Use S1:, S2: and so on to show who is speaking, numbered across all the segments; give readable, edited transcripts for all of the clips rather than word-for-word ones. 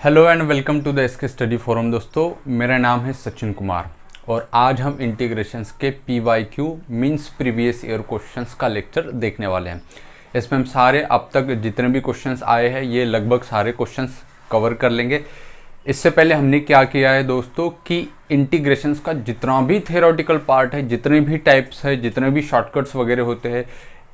S1: Hello and welcome to the S K study forum. दोस्तों, मेरा नाम है सचिन कुमार और आज हम इंटीग्रेशंस के PYQ means previous year questions का लेक्चर देखने वाले हैं। इसमें हम सारे अब तक जितने भी क्वेश्चंस आए हैं ये लगभग सारे क्वेश्चंस कवर कर लेंगे। इससे पहले हमने क्या किया है दोस्तों कि इंटीग्रेशंस का जितना भी थ्योरेटिकल पार्ट है, जितने भी टाइप्स है, जितने भी शॉर्टकट्स वगैरह होते हैं,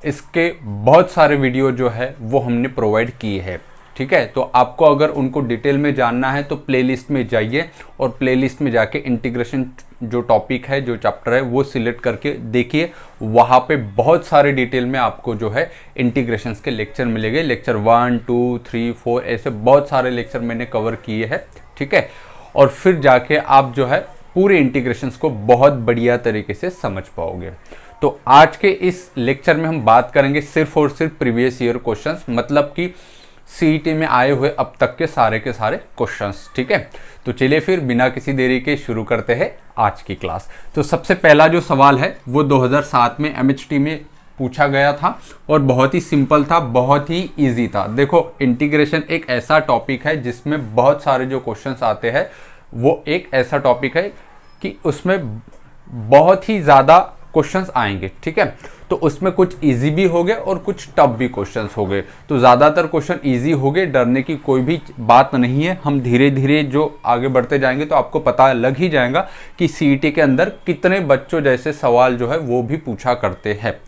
S1: इसके बहुत सारे वीडियो जो है वो हमने प्रोवाइड किए हैं। ठीक है, तो आपको अगर उनको डिटेल में जानना है तो प्लेलिस्ट में जाइए और प्लेलिस्ट में जाके इंटीग्रेशन जो टॉपिक है, जो चैप्टर है, वो सिलेक्ट करके देखिए। वहाँ पे बहुत सारे डिटेल में आपको जो है इंटीग्रेशंस के लेक्चर मिलेंगे। लेक्चर 1, 2, 3, 4 ऐसे बहुत सारे लेक्चर मैंने कवर किए हैं। ठीक है, और फिर जाके आप जो है पूरे इंटीग्रेशंस को बहुत बढ़िया तरीके से समझ पाओगे। तो आज के इस लेक्चर में हम बात करेंगे सिर्फ और सिर्फ प्रीवियस ईयर क्वेश्चंस, मतलब कि सीईटी में आए हुए अब तक के सारे क्वेश्चंस। ठीक है, तो चलिए फिर बिना किसी देरी के शुरू करते हैं आज की क्लास। तो सबसे पहला जो सवाल है वो 2007 में MHT में पूछा गया था और बहुत ही सिंपल था, बहुत ही इजी था। देखो, इंटीग्रेशन एक ऐसा टॉपिक है जिसमें बहुत सारे जो क्वेश्चंस आते हैं, वो एक ऐसा टॉपिक है कि उसमें बहुत ही ज़्यादा क्वेश्चंस आएंगे। ठीक है, तो उसमें कुछ इजी भी हो गए और कुछ टफ भी क्वेश्चंस हो गए। तो ज़्यादातर क्वेश्चन इजी हो गए, डरने की कोई भी बात नहीं है। हम धीरे धीरे जो आगे बढ़ते जाएंगे तो आपको पता लग ही जाएगा कि सीईटी के अंदर कितने बच्चों जैसे सवाल जो है वो भी पूछा करते हैं।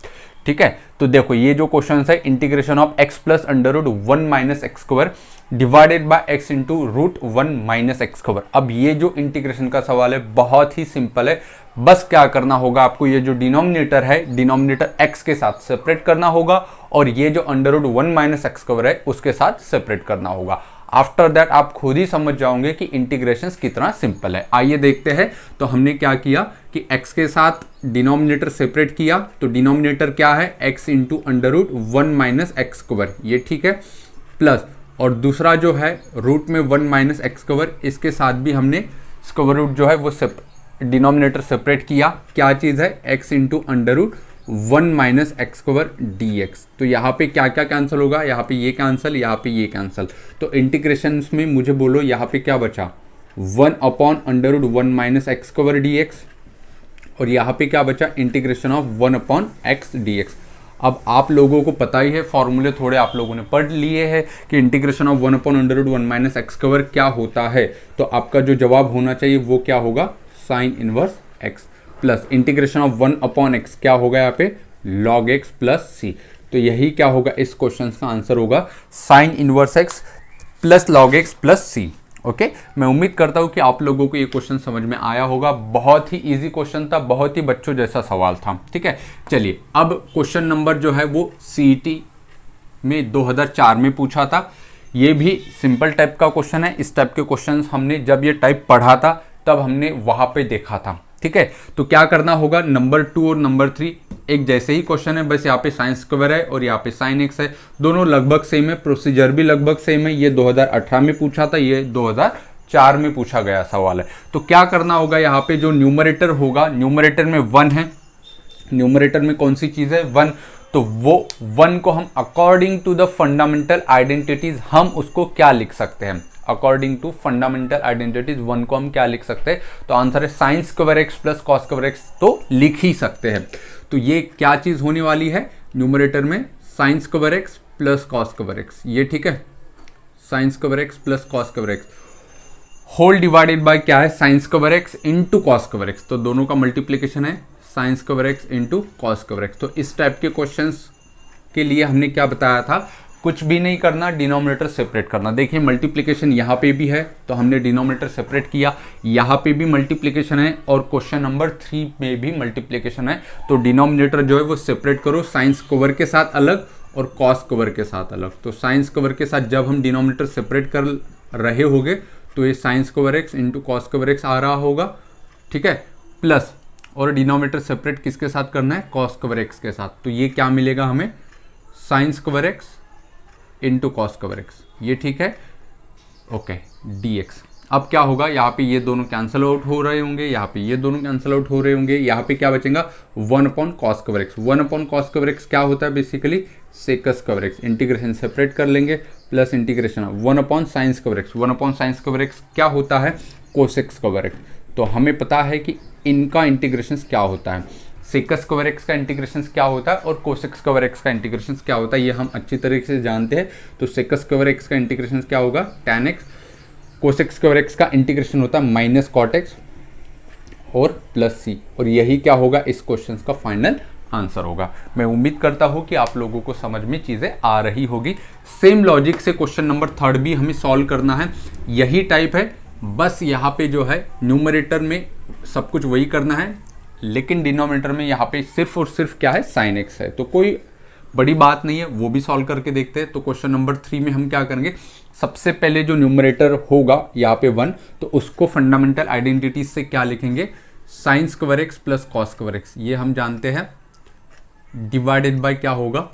S1: ठीक है, तो देखो ये जो क्वेश्चन है, integration of x plus under root 1 minus x square divided by x into root 1 minus x square. अब ये जो इंटीग्रेशन का सवाल है बहुत ही सिंपल है। बस क्या करना होगा आपको, ये जो डिनोमिनेटर है, डिनोमिनेटर x के साथ सेपरेट करना होगा और ये जो under root 1 minus x square है उसके साथ सेपरेट करना होगा। आफ्टर दैट आप खुद ही समझ जाओगे कि इंटीग्रेशंस कितना सिंपल है। आइए देखते हैं। तो हमने क्या किया कि x के साथ डिनोमिनेटर सेपरेट किया, तो डिनोमिनेटर क्या है, x into under root 1 minus x square, ये ठीक है, प्लस और दूसरा जो है रूट में 1 माइनस एक्स स्क्वायर, इसके साथ भी हमने स्क्वायर रूट जो है वो डिनोमिनेटर सेपरेट किया। क्या चीज़ है, x into under root 1 minus x square dx। तो यहाँ पे क्या क्या कैंसिल होगा, यहाँ पे ये कैंसिल, यहाँ पे ये कैंसिल। तो इंटीग्रेशन में मुझे बोलो यहाँ पे क्या बचा, 1 upon under root 1 minus x square dx और यहाँ पे क्या बचा, integration of 1 upon x dx। अब आप लोगों को पता ही है, फॉर्मूले थोड़े आप लोगों ने पढ़ लिए हैं कि integration of 1 upon under root 1 minus x square क्या होता है। तो आपका जो जवाब होना चाहिए वो क्या होगा, sine inverse x plus integration of 1 upon x क्या होगा यहाँ पे, log x प्लस सी। तो यही क्या होगा, इस क्वेश्चन का आंसर होगा sine inverse x plus log x plus c. Okay, मैं उम्मीद करता हूँ कि आप लोगों को ये क्वेश्चन समझ में आया होगा। बहुत ही इजी क्वेश्चन था, बहुत ही बच्चों जैसा सवाल था। ठीक है, चलिए अब क्वेश्चन नंबर जो है वो सीईटी में 2004 में पूछा था। ये भी सिंपल टाइप का क्वेश्चन है। इस टाइप के क्वेश्चन हमने जब ये टाइप पढ़ा था तब हमने वहां पे देखा था। ठीक है, तो क्या करना होगा, नंबर 2 और नंबर 3 एक जैसे ही क्वेश्चन है, बस यहाँ पे साइन स्क्वायर है और यहाँ पे साइन x है, दोनों लगभग सेम है, प्रोसीजर भी लगभग सेम है। ये 2018 में पूछा था, ये 2004 में पूछा गया सवाल है। तो क्या करना होगा, यहाँ पे जो न्यूमरेटर होगा, न्यूमरेटर में 1 है, न्यूमरेटर में कौन सी चीज है, 1, तो वो 1 को हम according to the fundamental identities हम उसको क्या लिख सकते हैं, अकॉर्डिंग टू फंडामेंटल आइडेंटिटीज 1 को हम क्या लिख सकते हैं। तो आंसर है sine square x plus cos square x, तो लिख ही सकते हैं। तो ये क्या चीज होने वाली है, न्यूमरेटर में sine square x plus cos square x, ये ठीक है, sine square x plus cos square x whole divided by क्या है, sine square x into cos square x. तो दोनों का मल्टीप्लीकेशन है sine square x into cos square x. तो इस टाइप के क्वेश्चंस के लिए हमने क्या बताया था, कुछ भी नहीं करना, डिनोमिनेटर सेपरेट करना। देखिए मल्टीप्लिकेशन यहाँ पे भी है तो हमने डिनोमिनेटर सेपरेट किया, यहाँ पे भी मल्टीप्लिकेशन है और क्वेश्चन नंबर 3 में भी मल्टीप्लिकेशन है। तो डिनोमिनेटर जो है वो सेपरेट करो, साइन स्क्वायर के साथ अलग और कॉस स्क्वायर के साथ अलग। तो साइन स्क्वायर के साथ जब हम डिनोमिनेटर सेपरेट कर रहे होंगे तो ये sine square x into cos square x आ रहा होगा। ठीक है, प्लस और डिनोमिनेटर सेपरेट किसके साथ करना है, कॉस स्क्वायर एक्स के साथ। तो ये क्या मिलेगा हमें, sign square x into cos square x, ये ठीक है, ओके, dx। अब क्या होगा, यहाँ पे ये दोनों कैंसिल आउट हो रहे होंगे, यहाँ पे ये दोनों कैंसिल आउट हो रहे होंगे, यहाँ पे क्या बचेगा 1 upon cos square x. 1 upon cos square x क्या होता है basically sec square x, integration separate कर लेंगे plus integration 1 upon sine square x. 1 upon sine square x क्या होता है कोसेक स्क्वायर एक्स। तो हमें पता है कि इनका इंटीग्रेशन क्या होता है, सेक स्क्वायर एक्स का इंटीग्रेशन क्या होता है और कोसेक स्क्वायर एक्स का इंटीग्रेशन क्या होता है, ये हम अच्छी तरीके से जानते हैं। तो सेक स्क्वायर एक्स का इंटीग्रेशन क्या होगा tan x, cosec square x का इंटीग्रेशन होता है माइनस कॉट एक्स और प्लस सी, और यही क्या होगा इस क्वेश्चन का फाइनल आंसर होगा। मैं उम्मीद करता हूं कि आप लोगों को समझ में चीज़ें आ रही होगी। सेम लॉजिक से क्वेश्चन नंबर 3 भी हमें सॉल्व करना है, यही टाइप है, बस यहाँ पे जो है न्यूमरेटर में सब कुछ वही करना है, लेकिन डिनोमिनेटर में यहाँ पे सिर्फ और सिर्फ क्या है साइन एक्स है, तो कोई बड़ी बात नहीं है, वो भी सॉल्व करके देखते हैं। तो क्वेश्चन नंबर 3 में हम क्या करेंगे, सबसे पहले जो न्यूमरेटर होगा यहाँ पे 1, तो उसको फंडामेंटल आइडेंटिटी से क्या लिखेंगे sign square x plus cos square x, ये हम जानते हैं, डिवाइडेड बाय क्या होगा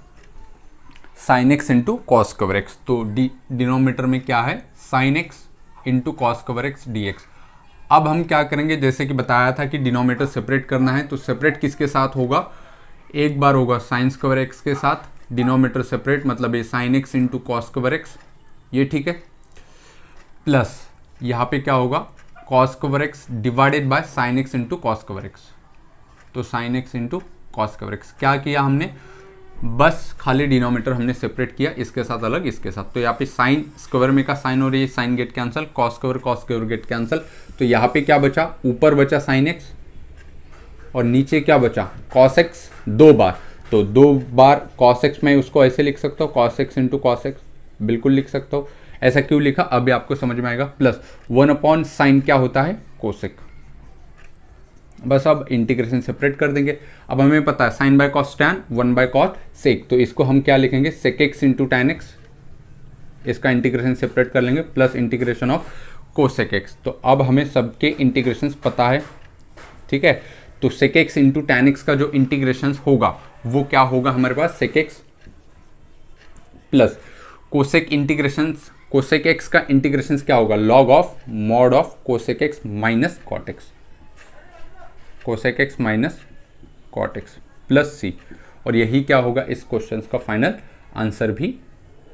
S1: sine x into cos square x. तो डिनोमिनेटर में क्या है sign x into cos square x d x. अब हम क्या करेंगे, जैसे कि बताया था कि डिनोमिनेटर सेपरेट करना है, तो सेपरेट किसके साथ होगा, एक बार होगा साइन स्क्वायर एक्स के साथ, डिनोमिनेटर सेपरेट मतलब ये sine x into cos square x, ये ठीक है, प्लस यहाँ पे क्या होगा cos square x divided by sine x into cos square x. तो sine x into cos square x, क्या किया हमने, बस खाली डिनोमिनेटर हमने सेपरेट किया, इसके साथ अलग इसके साथ। तो यहाँ पे साइन स्क्वायर में का साइन और ये sine get cancel, cos square get cancel. तो यहाँ पे क्या बचा, ऊपर बचा साइन एक्स और नीचे क्या बचा कॉस एक्स 2 बार। तो 2 बार कॉस एक्स में उसको ऐसे लिख सकता हूँ cos x into cos x, बिल्कुल लिख सकता हूँ। ऐसा क्यों लिखा अभी आपको समझ में आएगा। प्लस 1 अपॉन साइन क्या होता है कोसेक, बस अब इंटीग्रेशन सेपरेट कर देंगे। अब हमें पता है sine by cos tan 1 by cot sec, तो इसको हम क्या लिखेंगे sec x into tan x, इसका इंटीग्रेशन सेपरेट कर लेंगे plus integration of cosec x. तो अब हमें सबके इंटीग्रेशन पता है, ठीक है। तो sec x into tan x का जो इंटीग्रेशन होगा वो क्या होगा हमारे पास sec x plus cosec integration, cosec x का इंटीग्रेशन क्या होगा log of mod of cosec x minus cot x, cosec x minus cot x plus c, और यही क्या होगा इस क्वेश्चन का फाइनल आंसर भी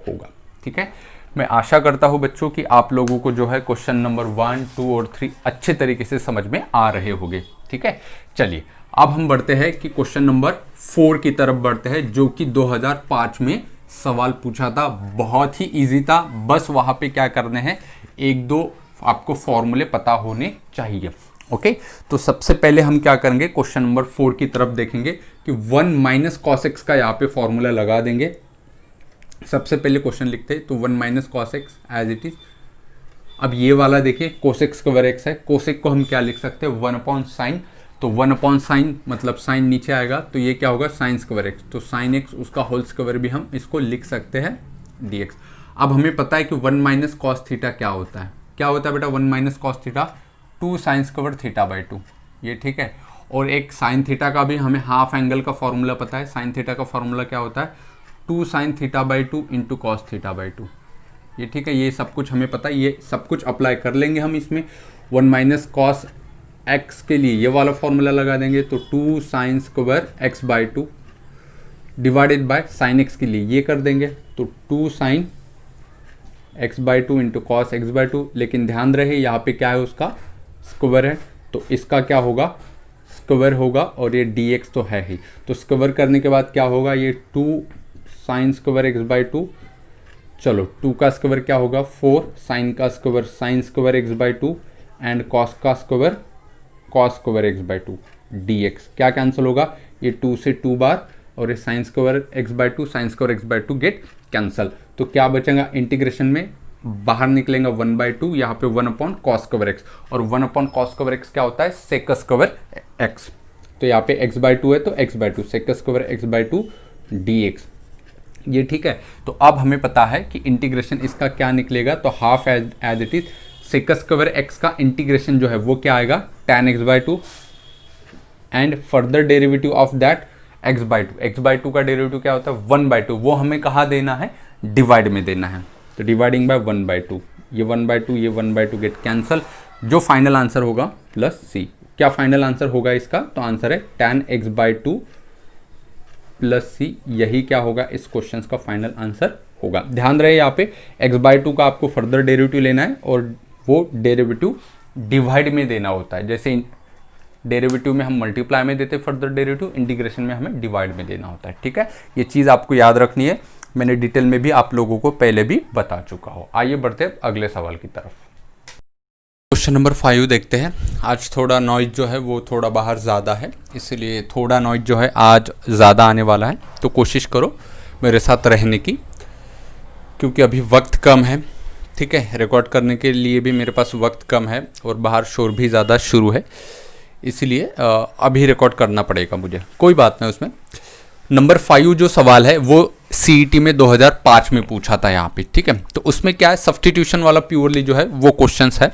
S1: होगा, ठीक है। मैं आशा करता हूं बच्चों कि आप लोगों को जो है क्वेश्चन नंबर 1, 2 और 3 अच्छे तरीके से समझ में आ रहे होंगे, ठीक है। चलिए अब हम बढ़ते हैं कि क्वेश्चन नंबर 4 की तरफ बढ़ते हैं, जो कि 2005 में सवाल पूछा था, बहुत ही इजी था, बस वहां पे क्या करने हैं 1-2 आपको फॉर्मूले पता होने चाहिए, ओके। तो सबसे पहले हम क्या करेंगे क्वेश्चन नंबर 4 की तरफ देखेंगे कि 1 माइनस कॉस एक्स का यहाँ पे फॉर्मूला लगा देंगे। सबसे पहले क्वेश्चन लिखते हैं, तो 1 minus cos x as it is. अब ये वाला देखिए कोसेक स्क्वायर एक्स है, कोसेक को हम क्या लिख सकते हैं 1 अपॉन साइन, तो 1 अपॉन साइन मतलब साइन नीचे आएगा, तो ये क्या होगा साइन स्क्वायर एक्स, तो साइन एक्स उसका होल स्क्वायर भी हम इसको लिख सकते हैं डी एक्स। अब हमें पता है कि 1 माइनस कॉस थीटा क्या होता है, क्या होता है बेटा 1 minus cos theta 2 sine square theta by 2, ये ठीक है। और एक साइन थीटा का भी हमें हाफ एंगल का फॉर्मूला पता है, साइन थीटा का फॉर्मूला क्या होता है 2 sign theta by 2 into cos theta by 2, ये ठीक है। ये सब कुछ हमें पता है, ये सब कुछ अप्लाई कर लेंगे हम इसमें। 1 माइनस कॉस एक्स के लिए ये वाला फॉर्मूला लगा देंगे, तो 2 sine square x by 2 divided by sine x के लिए ये कर देंगे, तो 2 sign x by 2 into cos x by 2। लेकिन ध्यान रहे यहाँ पे क्या है उसका स्क्वायर है, तो इसका क्या होगा स्क्वायर होगा, और ये डी एक्स तो है ही, तो स्क्वायर करने के बाद क्या होगा ये 2 साइन स्क्वायर एक्स बाई 2, चलो 2 का स्क्वायर क्या होगा 4 साइन का square sine square x by 2 and cos का square cos square x by 2 d x. क्या कैंसिल होगा ये 2 से 2 बार, और ये sine square x by 2 sine square x by 2 get cancel. तो क्या बचेगा इंटीग्रेशन में बाहर निकलेगा 1 बाई 2, यहाँ पे 1 अपॉन कॉस स्क्वायर एक्स, और 1 अपॉन कॉस स्क्वायर एक्स क्या होता है सेक स्क्वायर एक्स, तो यहाँ पे एक्स बाई 2 है तो x by 2 sec square x by 2 d x, ये ठीक है। तो अब हमें पता है कि इंटीग्रेशन इसका क्या निकलेगा, तो half as it is sec square x का इंटीग्रेशन जो है वो क्या आएगा tan x by 2 and further derivative of that x by 2 का डेरिवेटिव क्या होता है 1 बाई 2, वो हमें कहाँ देना है डिवाइड में देना है, तो डिवाइडिंग बाय 1/2, ये 1/2 ये 1/2 गेट कैंसल, जो फाइनल आंसर होगा प्लस सी। क्या फाइनल आंसर होगा इसका? तो आंसर है tan x/2 प्लस सी, यही क्या होगा इस क्वेश्चन का फाइनल आंसर होगा। ध्यान रहे यहाँ पे x/2 का आपको फर्दर डेरिवेटिव लेना है और वो डेरिवेटिव डिवाइड में देना होता है। जैसे डेरिवेटिव में हम मल्टीप्लाई में देते फर्दर डेरिवेटिव, इंटीग्रेशन में हमें डिवाइड में देना होता है। ठीक है, ये चीज़ आपको याद रखनी है, मैंने डिटेल में भी आप लोगों को पहले भी बता चुका हूँ। आइए बढ़ते हैं अगले सवाल की तरफ। क्वेश्चन नंबर 5 देखते हैं। आज थोड़ा नॉइज जो है वो थोड़ा बाहर ज़्यादा है, इसलिए थोड़ा नॉइज जो है आज ज़्यादा आने वाला है, तो कोशिश करो मेरे साथ रहने की, क्योंकि अभी वक्त कम है। ठीक है, रिकॉर्ड करने के लिए भी मेरे पास वक्त कम है और बाहर शोर भी ज़्यादा शुरू है, इसलिए अभी रिकॉर्ड करना पड़ेगा मुझे। कोई बात नहीं उसमें। नंबर 5 जो सवाल है वो CET में 2005 में पूछा था यहाँ पे। ठीक है, तो उसमें क्या है, सब्स्टिट्यूशन वाला प्योरली जो है वो क्वेश्चंस है।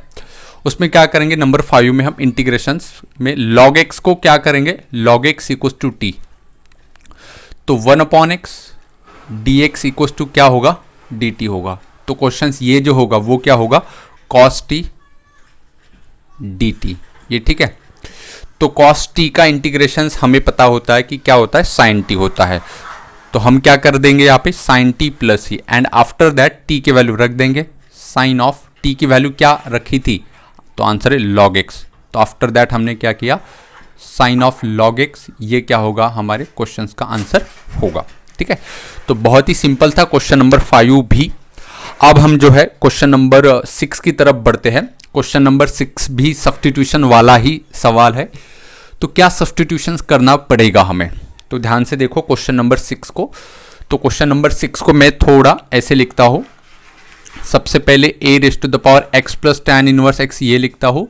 S1: उसमें क्या करेंगे, नंबर 5 में हम इंटीग्रेशंस में log x को क्या करेंगे, log x equals to t, तो 1/x dx इक्वल्स टू क्या होगा, dt होगा। तो क्वेश्चंस ये जो होगा वो क्या होगा, cos t dt, ये ठीक है। तो cos t का इंटीग्रेशन हमें पता होता है कि क्या होता है, sin t होता है। तो हम क्या कर देंगे यहाँ पे sin t plus he, and after that t की वैल्यू रख देंगे, sin ऑफ t की वैल्यू क्या रखी थी, तो आंसर है log x। तो आफ्टर दैट हमने क्या किया, sin ऑफ log x, ये क्या होगा हमारे क्वेश्चन का आंसर होगा। ठीक है, तो बहुत ही सिंपल था क्वेश्चन नंबर 5 भी। अब हम जो है क्वेश्चन नंबर 6 की तरफ बढ़ते हैं। क्वेश्चन नंबर 6 भी सब्स्टिट्यूशन वाला ही सवाल है। तो क्या सब्स्टिट्यूशन करना पड़ेगा हमें, तो ध्यान से देखो क्वेश्चन नंबर 6 को। तो क्वेश्चन नंबर 6 को मैं थोड़ा ऐसे लिखता हूँ, सबसे पहले a⁻x plus tan inverse x ये लिखता हूँ,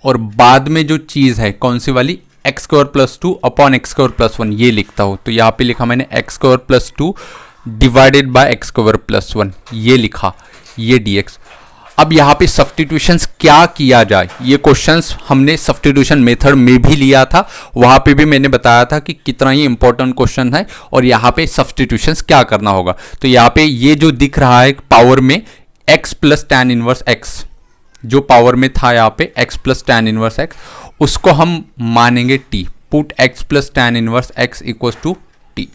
S1: और बाद में जो चीज़ है कौन सी वाली, x² + 2 अपॉन x² + 1 ये लिखता हूँ। तो यहाँ पे लिखा मैंने x² + 2 डिवाइडेड बाय x² + 1 ये लिखा, ये dx। अब यहाँ पे सब्स्टिट्यूशंस क्या किया जाए, ये क्वेश्चंस हमने सब्स्टिट्यूशन मेथड में भी लिया था, वहाँ पे भी मैंने बताया था कि कितना ही इंपॉर्टेंट क्वेश्चन है और यहाँ पे सब्स्टिट्यूशंस क्या करना होगा। तो यहाँ पे ये जो दिख रहा है पावर में x plus tan inverse x, जो पावर में था यहाँ पे x plus tan inverse x, उसको हम मानेंगे t, put x plus tan inverse x equals to t।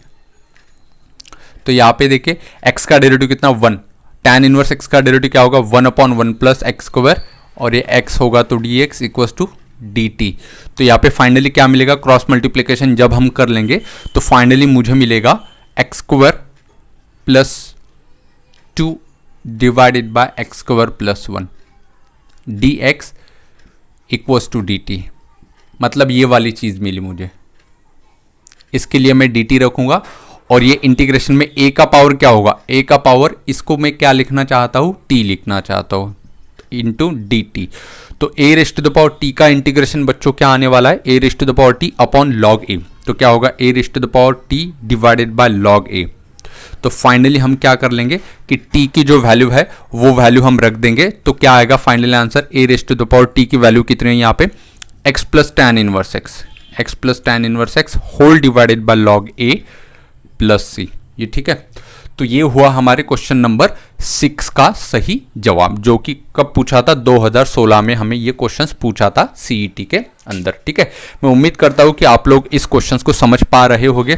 S1: तो यहाँ पे देखिए x का डेरिवेटिव कितना 1, tan इनवर्स x का डेरिवेटिव क्या होगा 1/1 प्लस x², और ये x होगा तो dx इक्वल्स टू dt। तो यहाँ पे फाइनली क्या मिलेगा, क्रॉस मल्टीप्लिकेशन जब हम कर लेंगे तो फाइनली मुझे मिलेगा x² + 2 divided by x² + 1 dx equals to dt। मतलब ये वाली चीज़ मिली मुझे, इसके लिए मैं dt रखूंगा, और ये इंटीग्रेशन में a का पावर क्या होगा, a का पावर इसको मैं क्या लिखना चाहता हूँ, t लिखना चाहता हूँ, इंटू dt। तो a⁻t का इंटीग्रेशन बच्चों क्या आने वाला है, a⁻t अपॉन log a। तो क्या होगा a⁻t divided by log a। तो फाइनली हम क्या कर लेंगे कि t की जो वैल्यू है वो वैल्यू हम रख देंगे। तो क्या आएगा फाइनली आंसर, a⁻t की वैल्यू कितनी है यहाँ पे, x plus tan inverse x whole divided by log a plus c, ये ठीक है। तो ये हुआ हमारे क्वेश्चन नंबर 6 का सही जवाब, जो कि कब पूछा था, 2016 में हमें ये क्वेश्चंस पूछा था CET के अंदर। ठीक है, मैं उम्मीद करता हूँ कि आप लोग इस क्वेश्चंस को समझ पा रहे होंगे।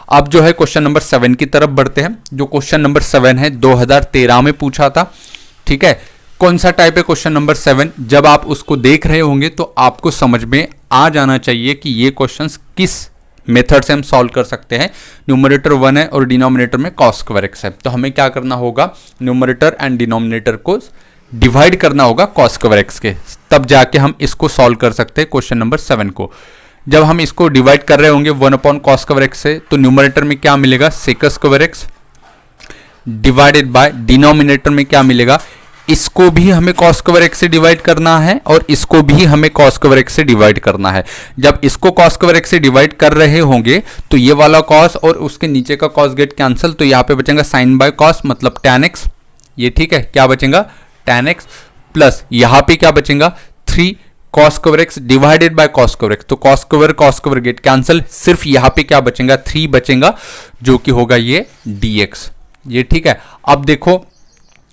S1: अब जो है क्वेश्चन नंबर 7 की तरफ बढ़ते हैं। जो क्वेश्चन नंबर 7 है 2013 में पूछा था। ठीक है, कौन सा टाइप है क्वेश्चन नंबर 7, जब आप उसको देख रहे होंगे तो आपको समझ में आ जाना चाहिए कि ये क्वेश्चंस किस मेथड से हम सॉल्व कर सकते हैं। न्यूमरेटर 1 है और डिनोमिनेटर में cos² x है, तो हमें क्या करना होगा, न्यूमरेटर एंड डिनोमिनेटर को डिवाइड करना होगा cos² x के, तब जाके हम इसको सॉल्व कर सकते हैं क्वेश्चन नंबर 7 को। जब हम इसको डिवाइड कर रहे होंगे 1/cos² x से, तो न्यूमरेटर में क्या मिलेगा, sec² x divided by denominator में क्या मिलेगा, इसको भी हमें cos² x से डिवाइड करना है और इसको भी हमें cos² x से डिवाइड करना है। जब इसको cos² x से डिवाइड कर रहे होंगे तो ये वाला cos और उसके नीचे का cos गेट कैंसिल, तो यहाँ पे बचेगा sin बाय cos मतलब tan x, ये ठीक है, क्या बचेगा tan x, प्लस यहाँ पे क्या बचेगा 3 cos² x divided by cos² x, तो cos² गेट कैंसिल, सिर्फ यहाँ पे क्या बचेगा 3 बचेगा, जो कि होगा ये dx, ये ठीक है। अब देखो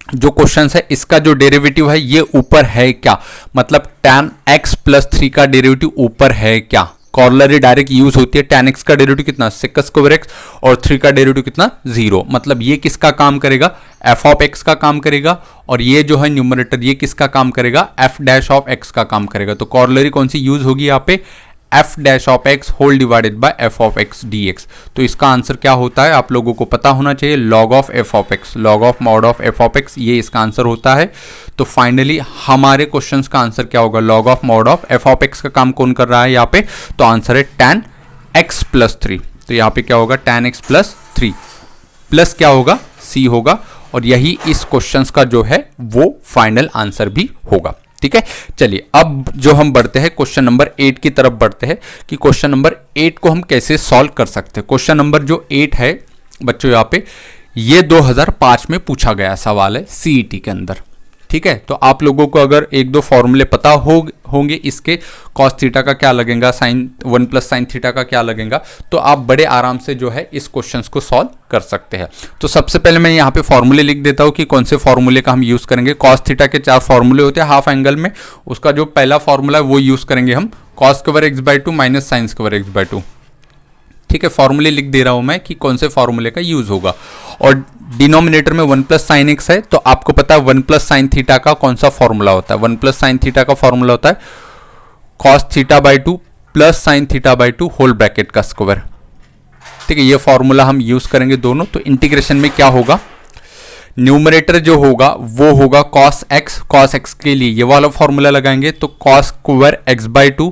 S1: जो क्वेश्चन है इसका जो डेरिवेटिव है ये ऊपर है क्या, मतलब tan x प्लस 3 का डेरिवेटिव ऊपर है क्या। कॉर्लरी डायरेक्ट यूज होती है। tan x का डेरिवेटिव कितना sec स्क्वायर x और 3 का डेरिवेटिव कितना 0, मतलब ये किसका काम करेगा, f ऑफ x का काम करेगा, और ये जो है न्यूमरेटर ये किसका काम करेगा, f डैश ऑफ x का काम करेगा। तो कॉर्लरी कौन सी यूज होगी यहाँ पे, f dash of x whole divided by f of x dx। तो इसका आंसर क्या होता है आप लोगों को पता होना चाहिए, log of f of x, log of mod of f of x, ये इसका आंसर होता है। तो फाइनली हमारे क्वेश्चंस का आंसर क्या होगा, log of mod of f of x का काम कौन कर रहा है यहाँ पे, तो आंसर है tan x प्लस 3। तो यहाँ पे क्या होगा, tan x प्लस 3 प्लस क्या होगा, c होगा, और यही इस क्वेश्चंस का जो है वो फाइनल आंसर भी होगा। ठीक है, चलिए अब जो हम बढ़ते हैं क्वेश्चन नंबर 8 की तरफ बढ़ते हैं कि क्वेश्चन नंबर 8 को हम कैसे सॉल्व कर सकते हैं। क्वेश्चन नंबर जो 8 है बच्चों यहाँ पे ये 2005 में पूछा गया सवाल है सीईटी के अंदर। ठीक है, तो आप लोगों को अगर एक दो फॉर्मूले पता होंगे इसके, कॉस थीटा का क्या लगेगा, साइन 1 प्लस साइन थीटा का क्या लगेगा, तो आप बड़े आराम से जो है इस क्वेश्चंस को सॉल्व कर सकते हैं। तो सबसे पहले मैं यहाँ पे फॉर्मूले लिख देता हूँ कि कौन से फॉर्मूले का हम यूज करेंगे। कॉस थीटा के 4 फॉर्मूले होते हैं हाफ एंगल में, उसका जो पहला फॉर्मूला है वो यूज करेंगे हम, cos square x by 2 minus sign square x by 2। ठीक है, फॉर्मूले लिख दे रहा हूं मैं कि कौन से फॉर्मूले का यूज होगा। और डिनोमिनेटर में 1 प्लस साइन एक्स है, तो आपको पता है 1 प्लस साइन थीटा का कौन सा फॉर्मूला होता है, 1 प्लस साइन थीटा का फॉर्मूला होता है cos theta by 2 plus sine theta by 2 whole bracket का स्क्वायर। ठीक है, ये फॉर्मूला हम यूज करेंगे दोनों। तो इंटीग्रेशन में क्या होगा, न्यूमरेटर जो होगा वो होगा कॉस एक्स के लिए ये वाला फॉर्मूला लगाएंगे, तो cos square x by 2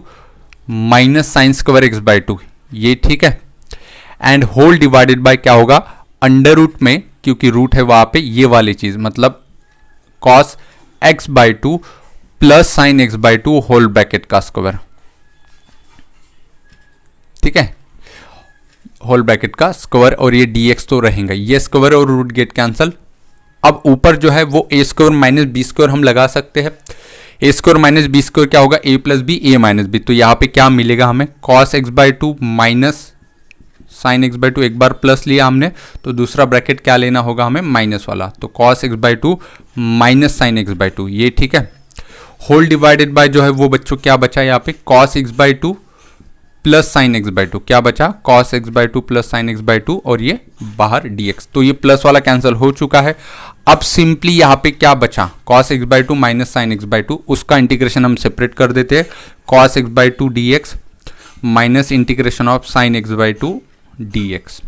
S1: minus sign square x by 2, ये ठीक है, एंड होल डिवाइडेड बाय क्या होगा, अंडर रूट में, क्योंकि रूट है वहां पे, ये वाली चीज मतलब cos x by 2 plus sine x by 2 whole bracket का स्क्वायर। ठीक है, होल ब्रैकेट का स्क्वायर, और ये dx तो रहेगा, ये स्क्वायर और रूट गेट कैंसल। अब ऊपर जो है वो ए स्क्वायर माइनस बी स्क्वायर हम लगा सकते हैं। ए स्क्वायर माइनस बी स्क्वायर क्या होगा, ए प्लस बी ए माइनस बी। तो यहाँ पे क्या मिलेगा हमें, cos x by 2 minus sign x by 2, एक बार प्लस लिया हमने तो दूसरा ब्रैकेट क्या लेना होगा हमें, माइनस वाला, तो cos x by 2 minus sign x by 2, ये ठीक है। होल डिवाइडेड बाय जो है वो बच्चों क्या बचा यहाँ पे, cos x by 2 plus sine x by 2, क्या बचा, cos x by 2 plus sine x by 2, और ये बाहर dx, तो ये प्लस वाला कैंसिल हो चुका है। अब सिंपली यहाँ पे क्या बचा, cos x by 2 minus sign x by 2, उसका इंटीग्रेशन हम सेपरेट कर देते हैं, cos x by 2 dx minus integration of sine x by 2 dx,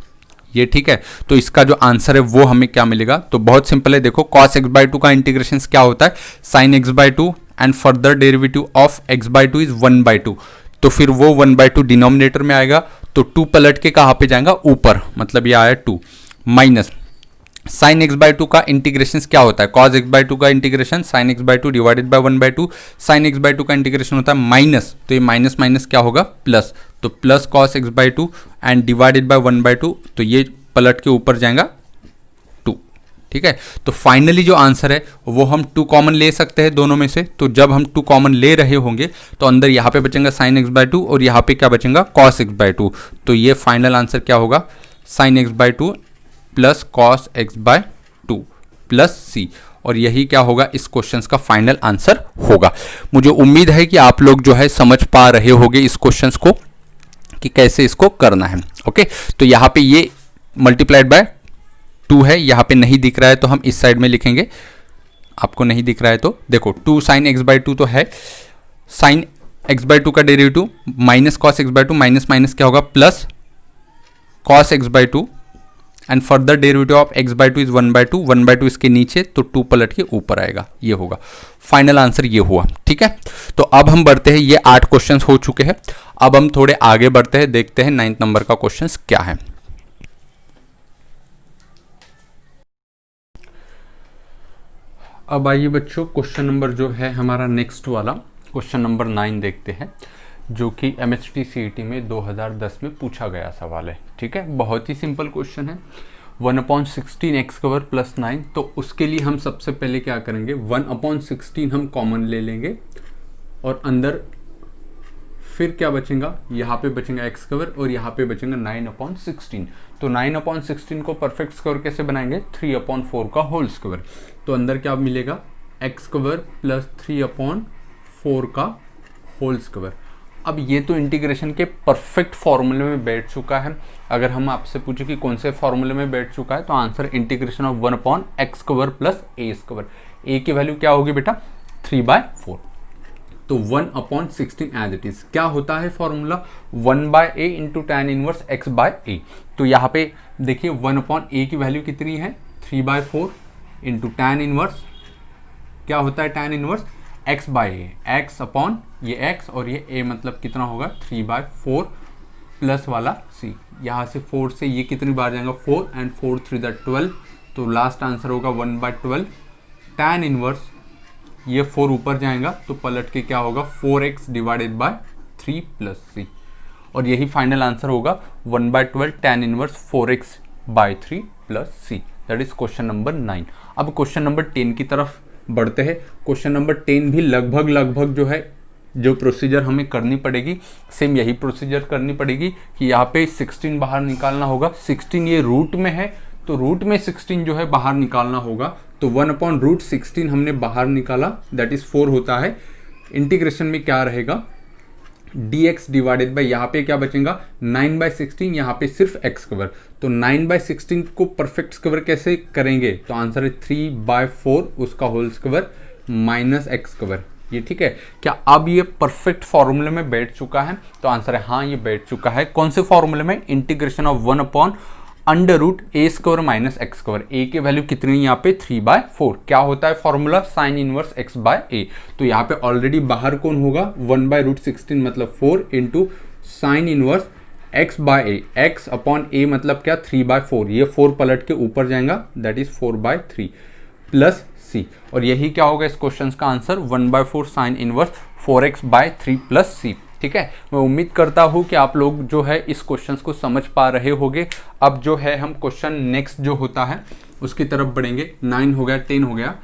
S1: ये ठीक है। तो इसका जो आंसर है वो हमें क्या मिलेगा, तो बहुत सिंपल है, देखो कॉस एक्स बाई 2 का इंटीग्रेशन क्या होता है, sign x by 2 and further derivative of x by 2 is 1 by 2, तो फिर वो 1 बाई 2 डिनोमिनेटर में आएगा, तो 2 पलट के कहाँ पे जाएगा, ऊपर, मतलब ये आया 2 माइनस साइन एक्स बाई 2 का इंटीग्रेशन क्या होता है, कॉस एक्स बाई 2 का integration sign x by 2 divided by 1 by 2, sign x by 2 का इंटीग्रेशन होता है माइनस, तो ये माइनस माइनस क्या होगा प्लस, तो plus cos x by 2 and divided by 1 by 2, तो ये पलट के ऊपर जाएगा 2। ठीक है, तो फाइनली जो आंसर है वो हम 2 कॉमन ले सकते हैं दोनों में से। तो जब हम 2 कॉमन ले रहे होंगे तो अंदर यहाँ पे बचेगा साइन एक्स बाई 2 और यहाँ पे क्या बचेगा, कॉस एक्स बाई 2, तो ये फाइनल आंसर क्या होगा, sine x by 2 plus cos x by 2 plus c, और यही क्या होगा इस क्वेश्चन का फाइनल आंसर होगा। मुझे उम्मीद है कि आप लोग जो है समझ पा रहे होंगे इस क्वेश्चन को कि कैसे इसको करना है। ओके, तो यहाँ पे ये मल्टीप्लाइड बाय 2 है, यहाँ पे नहीं दिख रहा है तो हम इस साइड में लिखेंगे, आपको नहीं दिख रहा है तो देखो 2 साइन एक्स बाई 2 तो है, साइन एक्स बाई 2 का derivative minus cos x by 2 minus minus क्या होगा plus cos x by 2 and further derivative of x by 2 is 1 by 2, 1 by 2 इसके नीचे, तो 2 पलट के ऊपर आएगा, ये होगा फाइनल आंसर, ये हुआ। ठीक है, तो अब हम बढ़ते हैं, ये 8 क्वेश्चंस हो चुके हैं, अब हम थोड़े आगे बढ़ते हैं, देखते हैं 9th नंबर का क्वेश्चन क्या है। अब आइए बच्चों क्वेश्चन नंबर जो है हमारा नेक्स्ट वाला क्वेश्चन नंबर 9 देखते हैं, जो कि MHT CET में 2010 में पूछा गया सवाल है। ठीक है, बहुत ही सिंपल क्वेश्चन है, 1/16 एक्स स्क्वायर प्लस 9, तो उसके लिए हम सबसे पहले क्या करेंगे, 1/16 हम कॉमन ले लेंगे और अंदर फिर क्या बचेगा, यहाँ पे बचेगा एक्स स्क्वायर और यहाँ पे बचेगा 9/16, तो 9/16 को परफेक्ट स्क्वायर कैसे बनाएंगे, 3/4 का होल स्क्वायर। तो अंदर क्या मिलेगा, एक्स स्क्वायर प्लस 3/4 का होल स्क्वायर। अब ये तो इंटीग्रेशन के परफेक्ट फॉर्मूले में बैठ चुका है। अगर हम आपसे पूछे कि कौन से फॉर्मूले में बैठ चुका है, तो answer integration of 1/x² plus a²। a की वैल्यू क्या होगी बेटा, 3/4। तो 1/16 एज इट इज। क्या होता है formula, 1/a into tan inverse x/a। तो यहाँ पे देखिए 1/a की वैल्यू कितनी है, 3/4 इंटू tan इनवर्स, क्या होता है tan inverse, x/a, x upon ये x और ये a मतलब कितना होगा 3/4 प्लस वाला c। यहाँ से 4 से ये कितनी बार जाएगा, 4 एंड 4 3 12। तो लास्ट आंसर होगा 1/12। tan इनवर्स ये 4 ऊपर जाएगा तो पलट के क्या होगा, 4x divided by 3 plus c। और यही फाइनल आंसर होगा 1/12 tan inverse 4x/3 plus c। That is question number 9। अब क्वेश्चन नंबर 10 की तरफ बढ़ते हैं। क्वेश्चन नंबर 10 भी लगभग जो है, जो प्रोसीजर हमें करनी पड़ेगी, सेम यही प्रोसीजर करनी पड़ेगी कि यहाँ पे 16 बाहर निकालना होगा। 16 ये रूट में है, तो रूट में 16 जो है बाहर निकालना होगा। तो 1/√16 हमने बाहर निकाला, दैट इज 4 होता है। इंटीग्रेशन में क्या रहेगा, dx डिवाइडेड बाई, यहाँ पे क्या बचेगा 9/16, यहाँ पे सिर्फ x स्क्वायर। तो 9/16 को परफेक्ट स्क्वायर कैसे करेंगे, तो आंसर है 3/4 उसका whole square minus x square. ये ठीक है क्या, अब ये परफेक्ट फॉर्मूले में बैठ चुका है, तो आंसर है हाँ ये बैठ चुका है। कौन से फॉर्मूले में, integration of 1/√a² minus x square. a की वैल्यू कितनी है यहाँ पे 3/4। क्या होता है फॉर्मूला, साइन इनवर्स x/a। तो यहाँ पे ऑलरेडी बाहर कौन होगा, 1/√16 मतलब 4 into sine inverse x/a, x upon a मतलब क्या 3/4। ये 4 पलट के ऊपर जाएगा, दैट इज 4/3 प्लस c। और यही क्या होगा इस क्वेश्चन का answer, 1/4 sine inverse 4x/3 plus c। ठीक है, मैं उम्मीद करता हूँ कि आप लोग जो है इस क्वेश्चन को समझ पा रहे होंगे। अब जो है हम क्वेश्चन नेक्स्ट जो होता है उसकी तरफ बढ़ेंगे। 9 हो गया, 10 हो गया।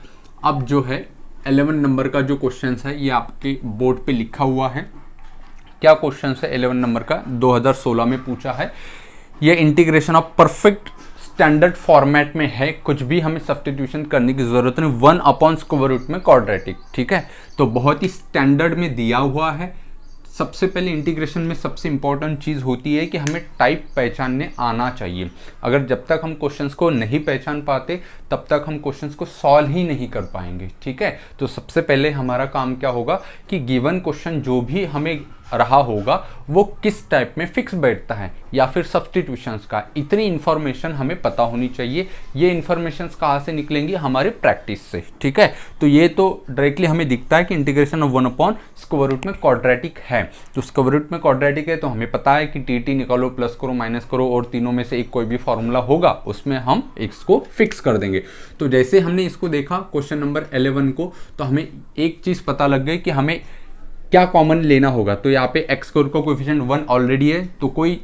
S1: अब जो है 11 नंबर का जो क्वेश्चन है ये आपके बोर्ड पे लिखा हुआ है। क्या क्वेश्चन है 11 नंबर का, 2016 में पूछा है। ये integration of perfect standard format में है, कुछ भी हमें सब्स्टिट्यूशन करने की जरूरत नहीं, 1/√में क्वाड्रेटिक। ठीक है, तो बहुत ही स्टैंडर्ड में दिया हुआ है। सबसे पहले इंटीग्रेशन में सबसे इंपॉर्टेंट चीज़ होती है कि हमें टाइप पहचानने आना चाहिए। अगर जब तक हम क्वेश्चंस को नहीं पहचान पाते तब तक हम क्वेश्चंस को सॉल्व ही नहीं कर पाएंगे। ठीक है, तो सबसे पहले हमारा काम क्या होगा कि गिवन क्वेश्चन जो भी हमें रहा होगा वो किस टाइप में फिक्स बैठता है या फिर सब्स्टिट्यूशंस का, इतनी इन्फॉर्मेशन हमें पता होनी चाहिए। ये इन्फॉर्मेशंस कहाँ से निकलेंगी, हमारे प्रैक्टिस से। ठीक है, तो ये तो डायरेक्टली हमें दिखता है कि इंटीग्रेशन ऑफ 1/√√ में क्वाड्रेटिक है। तो स्क्वायर में क्वाड्रेटिक है तो हमें पता है कि टी निकालो, प्लस करो, माइनस करो और तीनों में से एक कोई भी फॉर्मूला होगा उसमें हम x को फिक्स कर देंगे। तो जैसे हमने इसको देखा क्वेश्चन नंबर 11 को, तो हमें एक चीज़ पता लग गई कि हमें क्या कॉमन लेना होगा। तो यहाँ पे x स्क्वायर का कोएफिशिएंट 1 ऑलरेडी है, तो कोई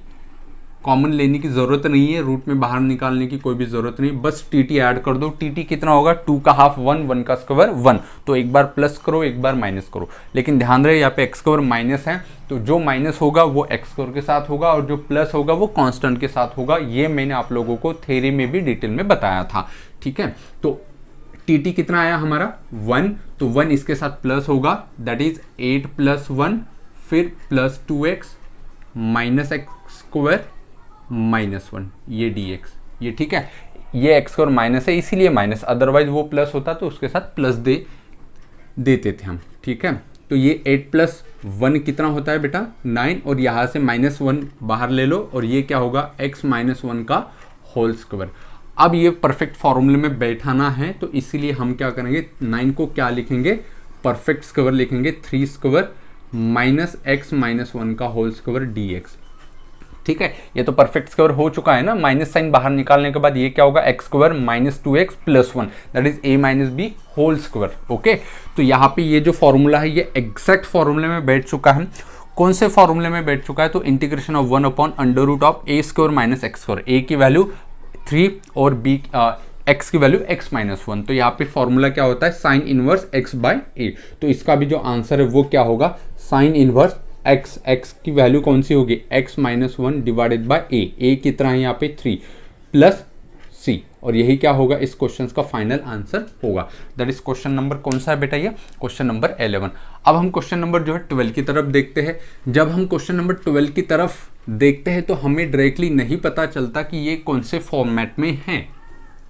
S1: कॉमन लेने की ज़रूरत नहीं है, रूट में बाहर निकालने की कोई भी ज़रूरत नहीं, बस टी ऐड कर दो। टी कितना होगा, 2 का हाफ 1, 1 का स्क्वायर 1। तो एक बार प्लस करो, एक बार माइनस करो, लेकिन ध्यान रहे यहाँ पे x स्क्वायर माइनस है, तो जो माइनस होगा वो x स्क्वायर के साथ होगा और जो प्लस होगा वो कांस्टेंट के साथ होगा। ये मैंने आप लोगों को थ्योरी में भी डिटेल में बताया था। ठीक है, तो टी कितना आया हमारा 1, तो 1 इसके साथ प्लस होगा, दैट इज 8 + 1, फिर plus 2x minus x square minus 1, ये dx। ये ठीक है, ये x स्क्वायर माइनस है इसीलिए माइनस, अदरवाइज वो प्लस होता तो उसके साथ प्लस देते थे हम। ठीक है, तो ये 8 + 1 कितना होता है बेटा 9, और यहाँ से -1 बाहर ले लो और ये क्या होगा x - 1 का होल स्क्वायर। अब ये परफेक्ट फॉर्मूले में बैठाना है, तो इसीलिए हम क्या करेंगे, 9 को क्या लिखेंगे, परफेक्ट स्क्वायर लिखेंगे, 3 स्क्वायर माइनस x - 1 का होल स्क्वायर dx। ठीक है, ये तो परफेक्ट स्क्वायर हो चुका है ना, माइनस साइन बाहर निकालने के बाद ये क्या होगा, x square minus 2x + 1, that is a - b whole square. Okay, तो यहाँ पे ये जो फॉर्मूला है ये एग्जैक्ट फॉर्मूले में बैठ चुका है। कौन से फॉर्मूले में बैठ चुका है, तो integration of 1/√a² minus x square. a की वैल्यू 3 और b x की वैल्यू x - 1। तो यहाँ पे फॉर्मूला क्या होता है, साइन इनवर्स x/a। तो इसका भी जो आंसर है वो क्या होगा, साइन इनवर्स एक्स की वैल्यू कौन सी होगी, x माइनस 1 डिवाइडेड बाय ए कितना है यहाँ पे 3 प्लस सी, और यही क्या होगा इस क्वेश्चन का फाइनल आंसर होगा। दैट इज क्वेश्चन नंबर कौन सा है बेटा, ये क्वेश्चन नंबर 11। अब हम क्वेश्चन नंबर जो है 12 की तरफ देखते हैं। जब हम क्वेश्चन नंबर 12 की तरफ देखते हैं तो हमें डायरेक्टली नहीं पता चलता कि ये कौन से फॉर्मेट में है,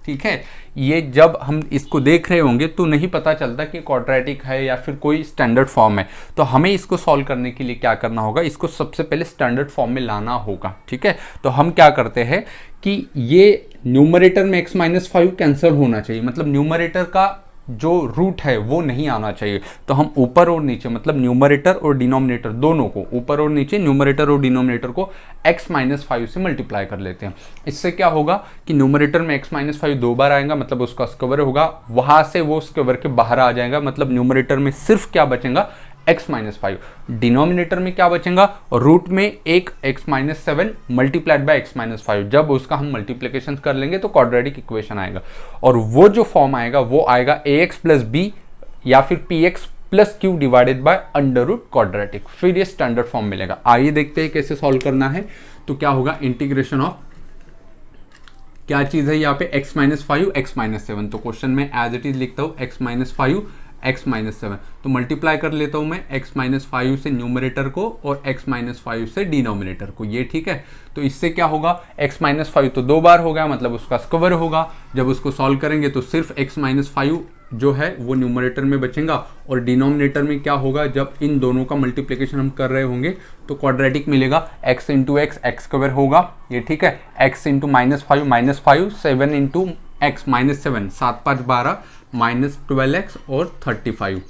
S1: ठीक है। ये जब हम इसको देख रहे होंगे तो नहीं पता चलता कि क्वाड्रेटिक है या फिर कोई स्टैंडर्ड फॉर्म है। तो हमें इसको सॉल्व करने के लिए क्या करना होगा, इसको सबसे पहले स्टैंडर्ड फॉर्म में लाना होगा, ठीक है। तो हम क्या करते हैं कि ये न्यूमरेटर में x माइनस 5 कैंसिल होना चाहिए, मतलब न्यूमरेटर का जो रूट है वो नहीं आना चाहिए। तो हम ऊपर और नीचे मतलब न्यूमरेटर और डिनोमिनेटर दोनों को, ऊपर और नीचे न्यूमरेटर और डिनोमिनेटर को x माइनस 5 से मल्टीप्लाई कर लेते हैं। इससे क्या होगा कि न्यूमरेटर में x माइनस 5 दो बार आएगा, मतलब उसका स्क्वायर होगा, वहां से वो स्क्वायर के बाहर आ जाएगा, मतलब न्यूमरेटर में सिर्फ क्या बचेगा x माइनस 5। डिनोमिनेटर में क्या बचेगा, रूट में एक x minus 7 multiplied by x minus 5। जब उसका हम मल्टीप्लिकेशन कर लेंगे तो क्वाड्रेटिक इक्वेशन आएगा, और वो जो फॉर्म आएगा वो आएगा ax प्लस बी या फिर px plus q divided by under root quadratic, फिर ये स्टैंडर्ड फॉर्म मिलेगा। आइए देखते हैं कैसे सॉल्व करना है। तो क्या होगा, इंटीग्रेशन ऑफ क्या चीज है यहाँ पे x माइनस 5 x माइनस 7। तो क्वेश्चन में एज इट इज लिखता हूँ x माइनस 5 x माइनस 7। तो मल्टीप्लाई कर लेता हूं मैं x माइनस 5 से न्यूमरेटर को और x माइनस 5 से डिनोमिनेटर को, ये ठीक है। तो इससे क्या होगा, x माइनस 5 तो दो बार हो गया, मतलब उसका स्क्वायर होगा। जब उसको सॉल्व करेंगे तो सिर्फ x माइनस 5 जो है वो न्यूमरेटर में बचेगा, और डिनोमिनेटर में क्या होगा, जब इन दोनों का मल्टीप्लिकेशन हम कर रहे होंगे तो क्वाड्रेटिक मिलेगा, x into x x square होगा, ये ठीक है। x into minus 5 7 into x minus 7 7 5 12 minus 12x और 35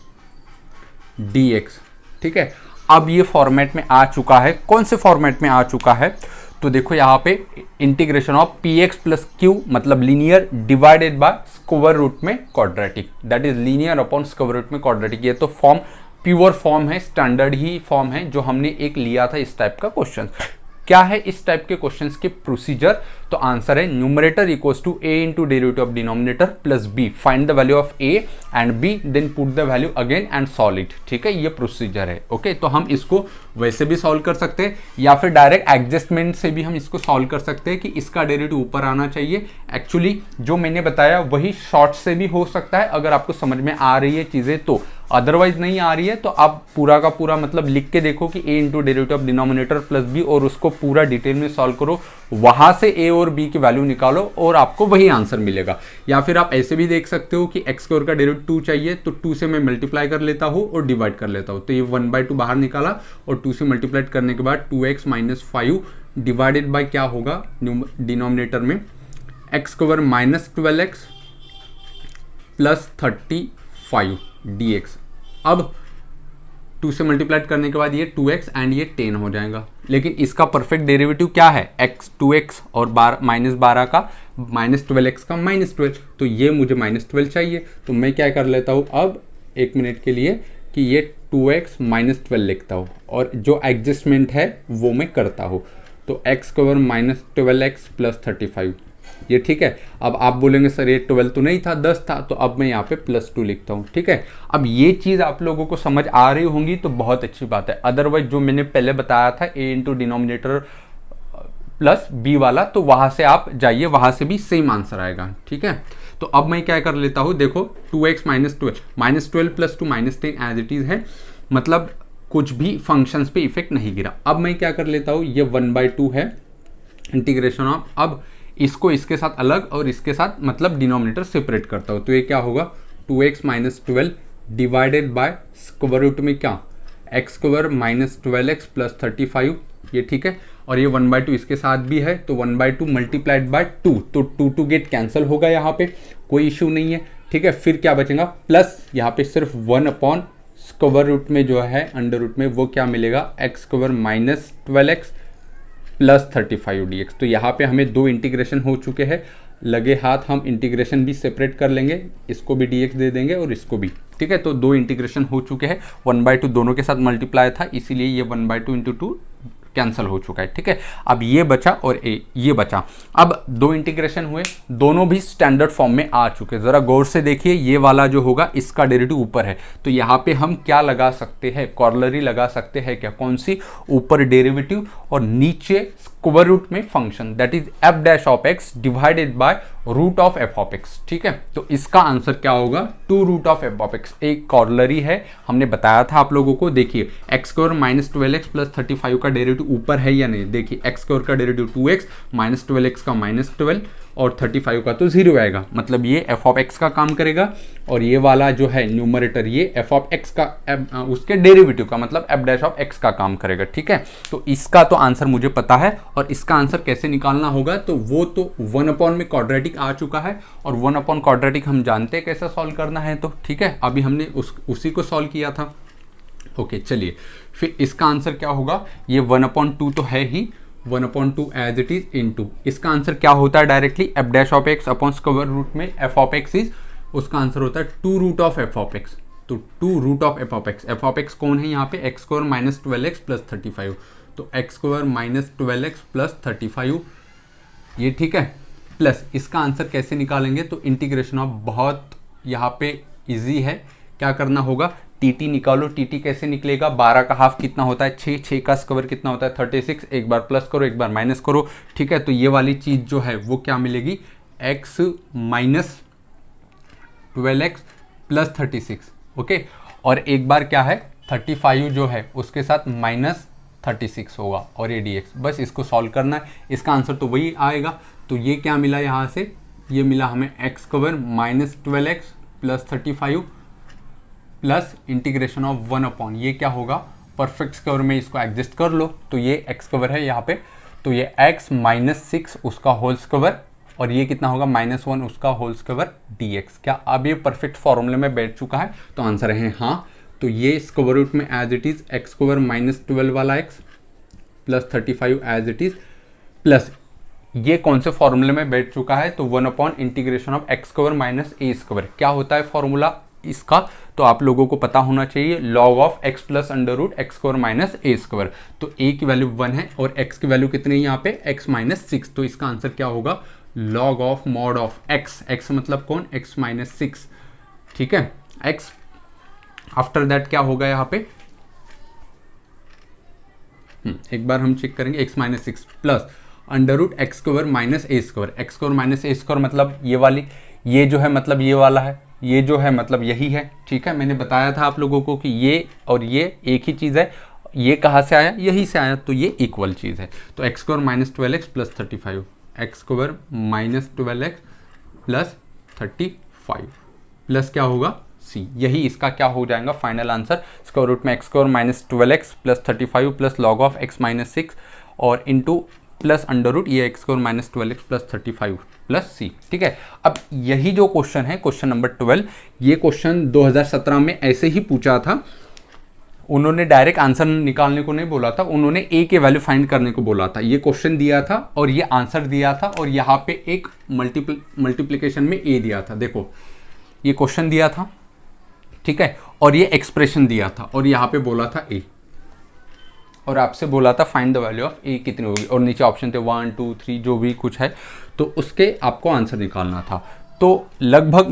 S1: dx, ठीक है। अब ये फॉर्मेट में आ चुका है, कौन से फॉर्मेट में आ चुका है, तो देखो यहाँ पे integration of px plus q मतलब linear divided by square root में quadratic, that is linear upon square root में क्वाड्रेटिक। ये तो फॉर्म प्योर फॉर्म है, स्टैंडर्ड ही फॉर्म है जो हमने एक लिया था इस टाइप का क्वेश्चन। क्या है इस टाइप के क्वेश्चंस के प्रोसीजर, तो आंसर है numerator equals to a into derivative of denominator plus b, find the value of a and b, then put the value again and solve it, ठीक है। ये प्रोसीजर है, ओके। तो हम इसको वैसे भी सॉल्व कर सकते हैं या फिर डायरेक्ट एडजस्टमेंट से भी हम इसको सॉल्व कर सकते हैं कि इसका डेरिवेटिव ऊपर आना चाहिए। एक्चुअली जो मैंने बताया वही शॉर्ट से भी हो सकता है अगर आपको समझ में आ रही है चीजें, तो अदरवाइज नहीं आ रही है तो आप पूरा का पूरा मतलब लिख के देखो कि a into derivative of denominator plus b, और उसको पूरा डिटेल में सॉल्व करो, वहां से a और b की वैल्यू निकालो और आपको वही आंसर मिलेगा। या फिर आप ऐसे भी देख सकते हो कि x स्क्वायर का डेरिवेटिव 2 चाहिए, तो 2 से मैं मल्टीप्लाई कर लेता हूँ और डिवाइड कर लेता हूँ, तो ये 1/2 बाहर निकाला, और 2 से मल्टीप्लाई करने के बाद 2x माइनस 5 डिवाइडेड बाय क्या होगा डिनोमिनेटर में x square minus 12x plus 35 dx। अब 2 से मल्टीप्लाई करने के बाद ये 2x एंड ये 10 हो जाएगा, लेकिन इसका परफेक्ट डेरिवेटिव क्या है, x 2x और माइनस 12 का माइनस 12x का माइनस 12, तो ये मुझे माइनस 12 चाहिए। तो मैं क्या कर लेता हूँ अब एक मिनट के लिए कि ये 2x माइनस 12 लिखता हूँ, और जो एडजस्टमेंट है वो मैं करता हूँ। तो x square minus 12x plus 35, ये ठीक है। अब आप बोलेंगे सर ये 12 तो नहीं था 10 था, तो अब मैं यहाँ पे +2 लिखता हूँ, ठीक है। अब ये चीज़ आप लोगों को समझ आ रही होंगी तो बहुत अच्छी बात है, अदरवाइज जो मैंने पहले बताया था a into denominator plus b वाला, तो वहाँ से आप जाइए, वहाँ से भी सेम आंसर आएगा, ठीक है। तो अब मैं क्या कर लेता हूँ, देखो 2x minus 12 plus 2 minus 10 as it is है, मतलब कुछ भी फंक्शंस पे इफेक्ट नहीं गिरा। अब मैं क्या कर लेता हूँ, ये 1/2 है इंटीग्रेशन ऑफ, अब इसको इसके साथ अलग और इसके साथ मतलब डिनोमिनेटर सेपरेट करता हूँ, तो ये क्या होगा 2x minus 12 divided by square root में क्या x square minus 12x plus 35, ये ठीक है। और ये 1/2 इसके साथ भी है, तो 1/2 मल्टीप्लाइड बाय 2, तो 2 गेट कैंसिल होगा, यहाँ पे कोई इशू नहीं है, ठीक है। फिर क्या बचेगा, प्लस यहाँ पे सिर्फ 1 अपॉन स्क्वायर रूट में जो है अंडर रूट में वो क्या मिलेगा, x square minus 12x plus 35 dx। तो यहाँ पे हमें 2 इंटीग्रेशन हो चुके हैं, लगे हाथ हम इंटीग्रेशन भी सेपरेट कर लेंगे, इसको भी dx दे देंगे और इसको भी, ठीक है। तो 2 इंटीग्रेशन हो चुके हैं, 1/2 दोनों के साथ मल्टीप्लाई था, इसीलिए ये 1/2 इंटू 2 कैंसिल हो चुका है, ठीक है। अब ये बचा और ये बचा। अब दो इंटीग्रेशन हुए, दोनों भी स्टैंडर्ड फॉर्म में आ चुके हैं। जरा गौर से देखिए, ये वाला जो होगा इसका डेरिवेटिव ऊपर है, तो यहाँ पे हम क्या लगा सकते हैं, कॉर्लरी लगा सकते हैं क्या, कौन सी, ऊपर डेरिवेटिव और नीचे स्क्वायर रूट में function, that is f dash of x divided by root of f of x, ठीक है। तो इसका आंसर क्या होगा, 2 root of f of x. एक कॉर्लरी है, हमने बताया था आप लोगों को। देखिए x square minus 12x plus 35 का डेरिवेटिव ऊपर है या नहीं, देखिए एक्स स्क्वायर का डेरिवेटिव 2x, माइनस 12x का माइनस 12 और 35 का तो 0 आएगा, मतलब ये एफ ऑफ एक्स का काम करेगा। और ये वाला जो है न्यूमरेटर, ये एफ ऑफ एक्स का उसके डेरिवेटिव का मतलब एफ डैश ऑफ एक्स का काम करेगा, ठीक है। तो इसका तो आंसर मुझे पता है, और इसका आंसर कैसे निकालना होगा, तो वो तो 1 में क्वाड्रेटिक आ चुका है, और 1 क्वाड्रेटिक हम जानते हैं कैसे सॉल्व करना है, तो ठीक है, अभी हमने उसी को सॉल्व किया था। ओके चलिए, फिर इसका आंसर क्या होगा, ये 1/2 तो है ही, 1/2 एज इट इज इनटू, इसका आंसर क्या होता है directly, f dash of x upon square root में एफ ऑफ एक्स इज, उसका आंसर होता है 2 root of f of x. तो 2 root of f of x, f of x कौन है यहाँ पे, x square minus 12x plus 35, तो x square minus 12x plus 35, ये ठीक है। प्लस इसका आंसर कैसे निकालेंगे, तो इंटीग्रेशन ऑफ, बहुत यहाँ पे इजी है, क्या करना होगा, टी निकालो। टी कैसे निकलेगा, 12 का हाफ कितना होता है 6, 6 का स्क्वायर कितना होता है 36, एक बार प्लस करो एक बार माइनस करो, ठीक है। तो ये वाली चीज जो है वो क्या मिलेगी, x minus 12x plus 36, okay. और एक बार क्या है 35 जो है उसके साथ माइनस 36 होगा, और ये dx, बस इसको सॉल्व करना है, इसका आंसर तो वही आएगा। तो ये क्या मिला यहाँ से, ये मिला हमें x square minus 12x plus 35 plus integration of 1 ये क्या होगा, परफेक्ट स्क्वायर में इसको एडजस्ट कर लो, तो ये एक्स स्क्वायर है यहाँ पे, तो ये x माइनस 6 उसका होल स्क्वायर, और ये कितना होगा -1 उसका होल स्क्वायर dx। क्या अब ये परफेक्ट फॉर्मूले में बैठ चुका है, तो आंसर है हाँ। तो ये स्क्वायर रूट में as it is x square minus 12 वाला x plus 35 as it is, plus ये कौन से फॉर्मूले में बैठ चुका है, तो 1 integration of x square minus a square. क्या होता है फॉर्मूला इसका, तो आप लोगों को पता होना चाहिए, log of x plus under root x square minus a square. तो ए की वैल्यू 1 है और एक्स की वैल्यू कितनी है यहाँ पे, एक्स माइनस 6, तो इसका आंसर क्या होगा, log of mod of x, x मतलब कौन, एक्स माइनस 6, ठीक है। एक्स आफ्टर दैट क्या होगा यहाँ पे, एक बार हम चेक करेंगे, x minus 6 plus under root x square minus a square, x square minus a square मतलब ये वाली, ये जो है मतलब ये वाला है, ये जो है मतलब यही है, ठीक है। मैंने बताया था आप लोगों को कि ये और ये एक ही चीज़ है, ये कहाँ से आया, यहीं से आया, तो ये इक्वल चीज़ है। तो x square minus 12x plus 35, x square minus 12x plus 35 plus क्या होगा c, यही इसका क्या हो जाएगा फाइनल आंसर, स्क्वायर रूट में x square minus 12x plus 35 plus log of x minus 6 और इंटू प्लस अंडर रूट ये x square minus 12x plus 35 plus c, ठीक है। अब यही जो क्वेश्चन है, क्वेश्चन नंबर 12, ये क्वेश्चन 2017 में ऐसे ही पूछा था। उन्होंने डायरेक्ट आंसर निकालने को नहीं बोला था, उन्होंने ए के वैल्यू फाइंड करने को बोला था। ये क्वेश्चन दिया था और ये आंसर दिया था, और यहाँ पे एक मल्टीप्लिकेशन में ए दिया था। देखो ये क्वेश्चन दिया था, ठीक है, और ये एक्सप्रेशन दिया था, और यहाँ पे बोला था ए, और आपसे बोला था फाइंड द वैल्यू ऑफ ए कितनी होगी, और नीचे ऑप्शन थे 1 2 3 जो भी कुछ है, तो उसके आपको आंसर निकालना था। तो लगभग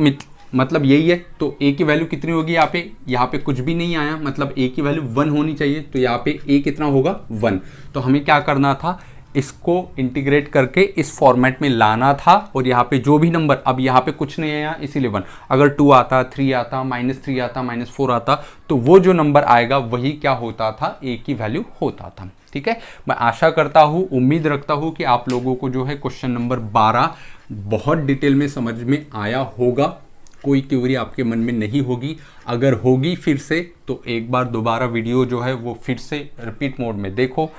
S1: मतलब यही है। तो ए की वैल्यू कितनी होगी, यहाँ पे कुछ भी नहीं आया, मतलब ए की वैल्यू 1 होनी चाहिए, तो यहाँ पे ए कितना होगा 1। तो हमें क्या करना था, इसको इंटीग्रेट करके इस फॉर्मेट में लाना था, और यहाँ पे जो भी नंबर, अब यहाँ पे कुछ नहीं आया इसीलिए 1, अगर 2 आता, 3 आता, -3 आता, -4 आता, तो वो जो नंबर आएगा वही क्या होता था, ए की वैल्यू होता था, ठीक है। मैं आशा करता हूँ, उम्मीद रखता हूँ कि आप लोगों को जो है क्वेश्चन नंबर 12 बहुत डिटेल में समझ में आया होगा, कोई क्वेरी आपके मन में नहीं होगी। अगर होगी फिर से, तो एक बार दोबारा वीडियो जो है वो फिर से रिपीट मोड में देखो।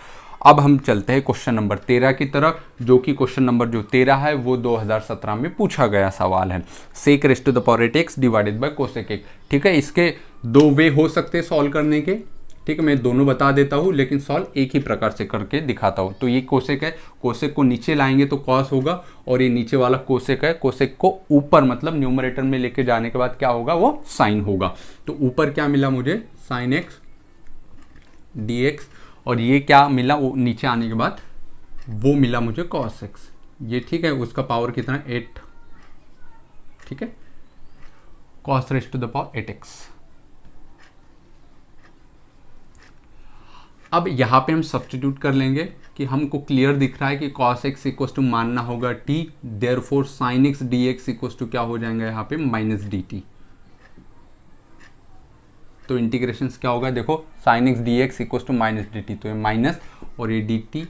S1: अब हम चलते हैं क्वेश्चन नंबर 13 की तरफ, जो कि क्वेश्चन नंबर जो 13 है वो 2017 में पूछा गया सवाल है। Sec rest to the power 8x divided by cosec 1, ठीक है। इसके 2 वे हो सकते हैं सॉल्व करने के, ठीक है, मैं दोनों बता देता हूँ, लेकिन सॉल्व एक ही प्रकार से करके दिखाता हूँ। तो ये कोसेक है, कोसेक को नीचे लाएंगे तो कॉस होगा, और ये नीचे वाला कोसेक है, कोसेक को ऊपर मतलब न्यूमरेटर में लेके जाने के बाद क्या होगा, वो साइन होगा। तो ऊपर क्या मिला मुझे, साइन x dx, और ये क्या मिला, वो नीचे आने के बाद वो मिला मुझे cos x, ये ठीक है, उसका पावर कितना है 8, ठीक है, cos raise to the power 8x। अब यहाँ पे हम सब्स्टिट्यूट कर लेंगे कि हमको क्लियर दिख रहा है कि cos x इक्वल टू मानना होगा t, therefore sin x dx equal to क्या हो जाएगा यहाँ पे माइनस dt। तो इंटीग्रेशन क्या होगा, देखो sin x dx equal to minus dt, तो ये माइनस और ये dt,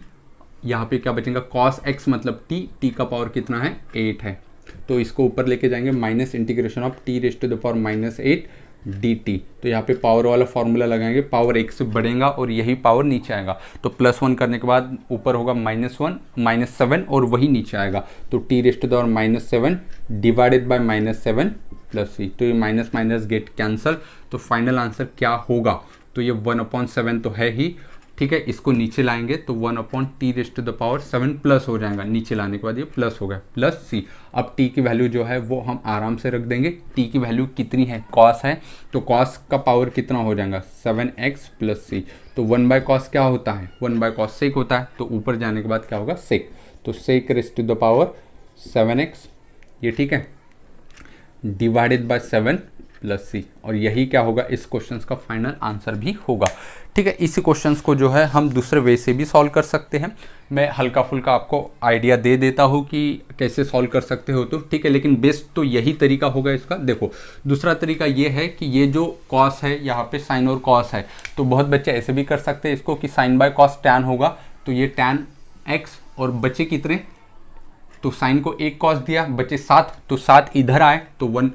S1: यहाँ पे क्या बचेगा cos x मतलब t का पावर कितना है 8 है, तो इसको ऊपर लेके जाएंगे minus integration of t raise to the power minus 8 dt। तो यहाँ पे पावर वाला फॉर्मूला लगाएंगे, पावर एक से बढ़ेगा और यही पावर नीचे आएगा, तो +1 करने के बाद ऊपर होगा -1 -7 और वही नीचे आएगा, तो t raise to the power -7 divided by -7 plus c, तो ये माइनस माइनस गेट कैंसल, तो फाइनल आंसर क्या होगा, तो ये 1/7 तो है ही, ठीक है, इसको नीचे लाएंगे तो 1/t raise to the power 7 plus हो जाएगा, नीचे लाने के बाद ये प्लस हो गया प्लस c। अब t की वैल्यू जो है वो हम आराम से रख देंगे, t की वैल्यू कितनी है cos है, तो cos का पावर कितना हो जाएगा 7x प्लस c, तो 1/cos क्या होता है 1/cos sec होता है, तो ऊपर जाने के बाद क्या होगा sec, तो sec raise to the power 7x, ये ठीक है, डिवाइडेड बाय 7 प्लस c, और यही क्या होगा इस क्वेश्चन का फाइनल आंसर भी होगा। ठीक है, इसी क्वेश्चन को जो है हम दूसरे वे से भी सॉल्व कर सकते हैं, मैं हल्का फुल्का आपको आइडिया दे देता हूँ कि कैसे सॉल्व कर सकते हो, तो ठीक है, लेकिन बेस्ट तो यही तरीका होगा इसका। देखो दूसरा तरीका ये है कि ये जो cos है यहाँ पे sin और cos है, तो बहुत बच्चे ऐसे भी कर सकते हैं इसको कि sin बाय cos tan होगा, तो ये tan x और बचे कितने, तो साइन को एक cos दिया, बचे 7, तो 7 इधर आए तो 1,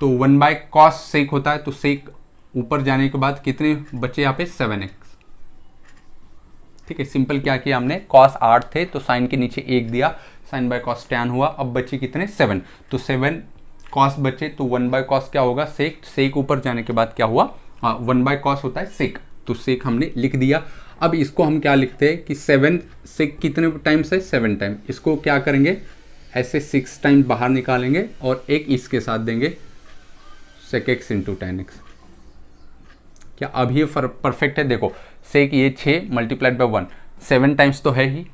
S1: तो 1/cos sec होता है, तो sec ऊपर जाने के बाद कितने बचे यहाँ पे 7x। ठीक है, सिंपल क्या किया हमने, cos 8 थे तो साइन के नीचे 1 दिया, sin बाय cos tan हुआ, अब बचे कितने 7, तो 7 cos बचे, तो 1/cos क्या होगा sec, sec ऊपर जाने के बाद क्या हुआ 1/cos होता है sec, तो sec हमने लिख दिया। अब इसको हम क्या लिखते हैं कि 7 sec कितने टाइम्स है 7 टाइम, इसको क्या करेंगे ऐसे 6 टाइम बाहर निकालेंगे और एक इसके साथ देंगे sec x into tan x। क्या अब ये परफेक्ट है, देखो sec ये 6 मल्टीप्लाइड बाय 1 7 टाइम्स तो है ही,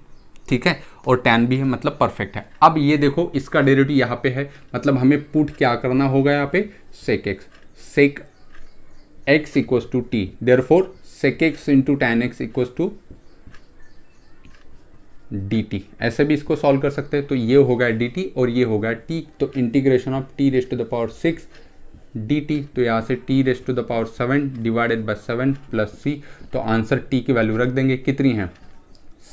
S1: ठीक है, और tan भी है, मतलब परफेक्ट है। अब ये देखो इसका डेरिवेटिव यहाँ पे है, मतलब हमें पुट क्या करना होगा यहाँ पे sec x equals to t, therefore sec x into tan x equals to dt, ऐसे भी इसको सॉल्व कर सकते हैं, तो ये होगा dt और ये होगा t, तो integration of t raise to the power 6 dt, तो यहाँ से t raise to the power 7 divided by 7 plus c, तो आंसर t की वैल्यू रख देंगे, कितनी है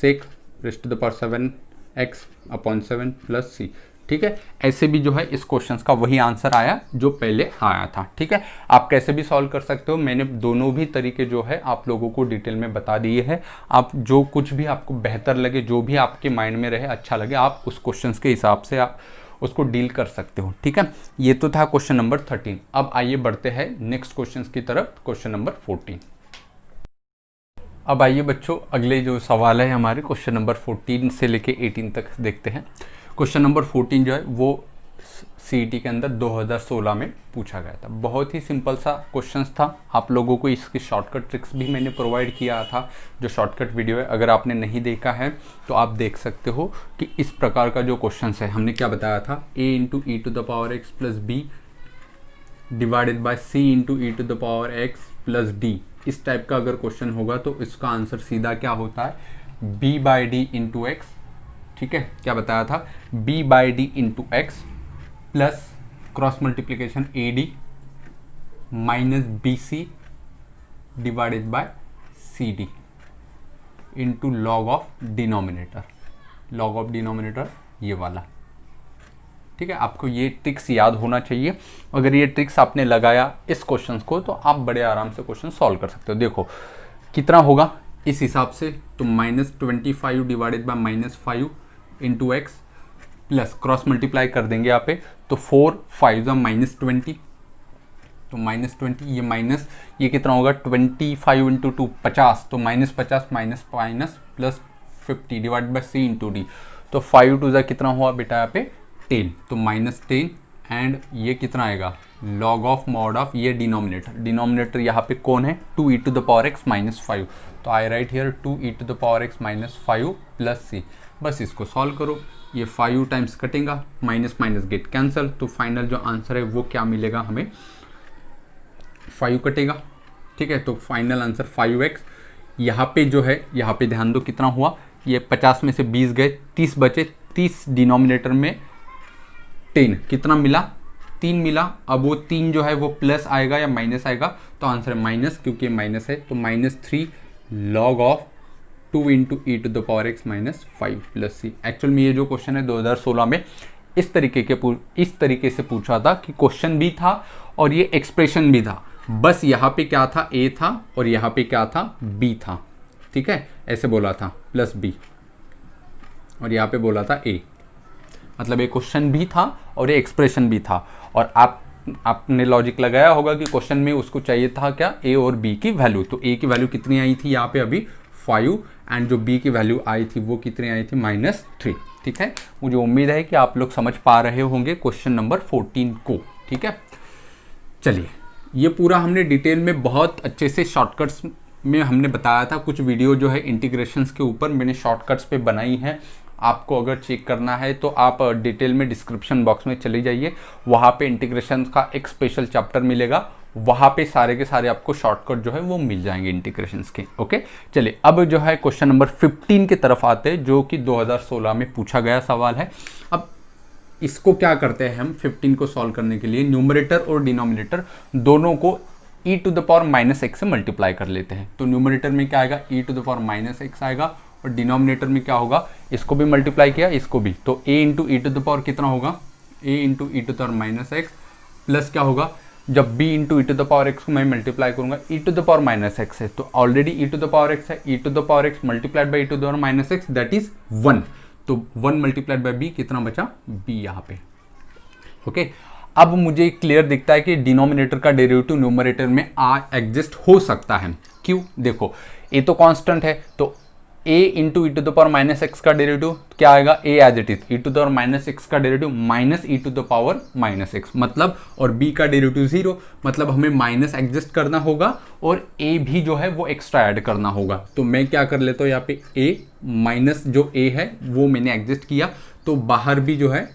S1: sec raise to the power 7x/7 plus c। ठीक है, ऐसे भी जो है इस क्वेश्चन का वही आंसर आया जो पहले आया था। ठीक है, आप कैसे भी सॉल्व कर सकते हो, मैंने दोनों भी तरीके जो है आप लोगों को डिटेल में बता दिए हैं, आप जो कुछ भी आपको बेहतर लगे, जो भी आपके माइंड में रहे, अच्छा लगे, आप उस क्वेश्चन के हिसाब से आप उसको डील कर सकते हो। ठीक है, ये तो था क्वेश्चन नंबर 13। अब आइए बढ़ते हैं नेक्स्ट क्वेश्चन की तरफ, क्वेश्चन नंबर 14। अब आइए बच्चों अगले जो सवाल है हमारे क्वेश्चन नंबर 14 से लेके 18 तक देखते हैं। क्वेश्चन नंबर 14 जो है वो CET के अंदर 2016 में पूछा गया था। बहुत ही सिंपल सा क्वेश्चंस था, आप लोगों को इसकी शॉर्टकट ट्रिक्स भी मैंने प्रोवाइड किया था, जो शॉर्टकट वीडियो है अगर आपने नहीं देखा है तो आप देख सकते हो कि इस प्रकार का जो क्वेश्चंस है हमने क्या बताया था, a into e to the power x plus b divided by c into e to the power x plus d, इस टाइप का अगर क्वेश्चन होगा तो इसका आंसर सीधा क्या होता है b by d into x. ठीक है, क्या बताया था b by d into x plus cross multiplication a d minus b c divided by c d into log of denominator, log of denominator ये वाला। ठीक है, आपको ये ट्रिक्स याद होना चाहिए, अगर ये ट्रिक्स आपने लगाया इस क्वेश्चन को तो आप बड़े आराम से क्वेश्चन सॉल्व कर सकते हो। देखो कितना होगा इस हिसाब से, तो -25 divided by -5 into x plus cross multiply कर देंगे यहाँ पे, तो 4 5 -20, तो -20 ये माइनस ये कितना होगा 25 इंटू 2 50, तो -50 minus minus plus 50 divide by c into D, तो 5 2 कितना हुआ बेटा यहाँ पे 10, तो -10 एंड ये कितना आएगा लॉग ऑफ मॉड ऑफ ये डिनोमिनेटर यहाँ पे कौन है 2e to the power x minus 5, तो I write here 2e to the power x minus 5 plus c। बस इसको सॉल्व करो, ये 5 टाइम्स कटेगा, माइनस माइनस गेट कैंसिल, तो फाइनल जो आंसर है वो क्या मिलेगा हमें 5 कटेगा। ठीक है, तो फाइनल आंसर 5x। यहाँ पे जो है, यहाँ पे ध्यान दो कितना हुआ, ये 50 में से 20 गए, 30 बचे, 30 डिनोमिनेटर में 10 कितना मिला 3 मिला। अब वो 3 जो है वो प्लस आएगा या माइनस आएगा, तो आंसर है माइनस, क्योंकि माइनस है तो -3 log of 2 into e to the power x minus 5 plus c। Actual में ये जो क्वेश्चन है 2016 में इस तरीके से पूछा था कि क्वेश्चन भी था और ये एक्सप्रेशन भी था, बस यहाँ पे क्या था a था और यहाँ पे क्या था b था। ठीक है, ऐसे बोला था प्लस b और यहाँ पे बोला था a, मतलब एक क्वेश्चन भी था और ये एक्सप्रेशन भी था। और आपने लॉजिक लगाया होगा कि क्वेश्चन में उसको चाहिए था क्या a और b की वैल्यू, तो a की वैल्यू कितनी आई थी यहाँ पे अभी 5 एंड जो b की वैल्यू आई थी वो कितनी आई थी -3। ठीक है, मुझे उम्मीद है कि आप लोग समझ पा रहे होंगे क्वेश्चन नंबर 14 को। ठीक है, चलिए ये पूरा हमने डिटेल में बहुत अच्छे से शॉर्टकट्स में हमने बताया था। कुछ वीडियो जो है इंटीग्रेशंस के ऊपर मैंने शॉर्टकट्स पे बनाई हैं, आपको अगर चेक करना है तो आप डिटेल में डिस्क्रिप्शन बॉक्स में चले जाइए, वहाँ पे इंटीग्रेशन का एक स्पेशल चैप्टर मिलेगा, वहाँ पे सारे के सारे आपको शॉर्टकट जो है वो मिल जाएंगे इंटीग्रेशंस के। ओके, चलिए अब जो है क्वेश्चन नंबर 15 की तरफ आते हैं, जो कि 2016 में पूछा गया सवाल है। अब इसको क्या करते हैं हम 15 को सॉल्व करने के लिए, न्यूमरेटर और डिनोमिनेटर दोनों को e to the power -x से मल्टीप्लाई कर लेते हैं। तो न्यूमरेटर में क्या आएगा e to the power -x आएगा और डिनोमिनेटर में क्या होगा, इसको भी मल्टीप्लाई किया इसको भी, तो a into e to the power कितना होगा a into e to the power -x plus क्या होगा, जब b into e to the power x को मैं मल्टीप्लाई करूंगा e to the power -x है तो already e to the power x है, e to the power x multiplied by e to the power -x that is 1, तो 1 multiplied by b कितना बचा b यहाँ पे। ओके, अब मुझे क्लियर दिखता है कि डिनोमिनेटर का डेरिवेटिव न्यूमरेटर में एग्जिस्ट हो सकता है। क्यों, देखो a तो कांस्टेंट है, तो a into e to the power -x का डेरिवेटिव क्या आएगा a as it is, e to the power -x का derivative minus e to the power -x, मतलब और b का डेरिवेटिव 0, मतलब हमें माइनस एग्जिस्ट करना होगा और a भी जो है वो एक्स्ट्रा ऐड करना होगा। तो मैं क्या कर लेता हूँ यहाँ पे a माइनस जो a है वो मैंने एग्जिस्ट किया, तो बाहर भी जो है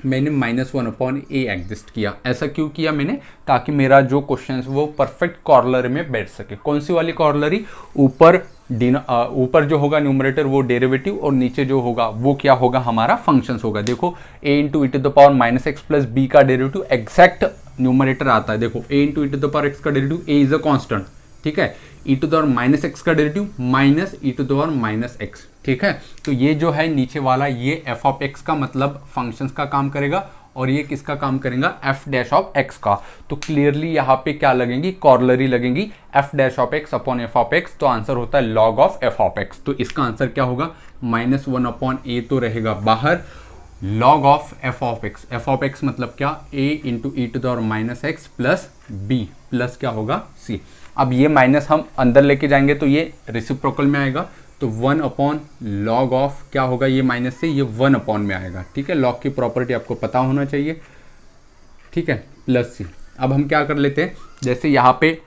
S1: मैंने -1/a एग्जिस्ट किया। ऐसा क्यों किया मैंने, ताकि मेरा जो क्वेश्चन है वो परफेक्ट कॉर्लरी में बैठ सके। कौन सी वाली कॉर्लरी, ऊपर जो होगा न्यूमरेटर वो डेरिवेटिव और नीचे जो होगा वो क्या होगा हमारा फंक्शंस होगा। देखो a into e to the power -x plus b का डेरिवेटिव एग्जैक्ट न्यूमरेटर आता है। देखो a into e to the power x का derivative a is a constant, ठीक है, e to the power -x का derivative minus e to the power -x। ठीक है, तो ये जो है नीचे वाला ये f ऑफ x का मतलब फंक्शंस का काम करेगा और ये किसका काम करेगा f डैश ऑफ x का। तो क्लियरली यहाँ पे क्या लगेंगी, कॉर्लरी लगेंगी f dash of x upon f of x, तो आंसर होता है log of f of x। तो इसका आंसर क्या होगा -1/a तो रहेगा बाहर, log of f of x मतलब क्या a into e to the power -x plus b plus क्या होगा c। अब ये माइनस हम अंदर लेके जाएंगे तो ये रेसिप्रोकल में आएगा, तो 1/log ऑफ क्या होगा, ये माइनस से ये 1 में आएगा। ठीक है, लॉग की प्रॉपर्टी आपको पता होना चाहिए। ठीक है, प्लस सी। अब हम क्या कर लेते हैं, जैसे यहाँ पे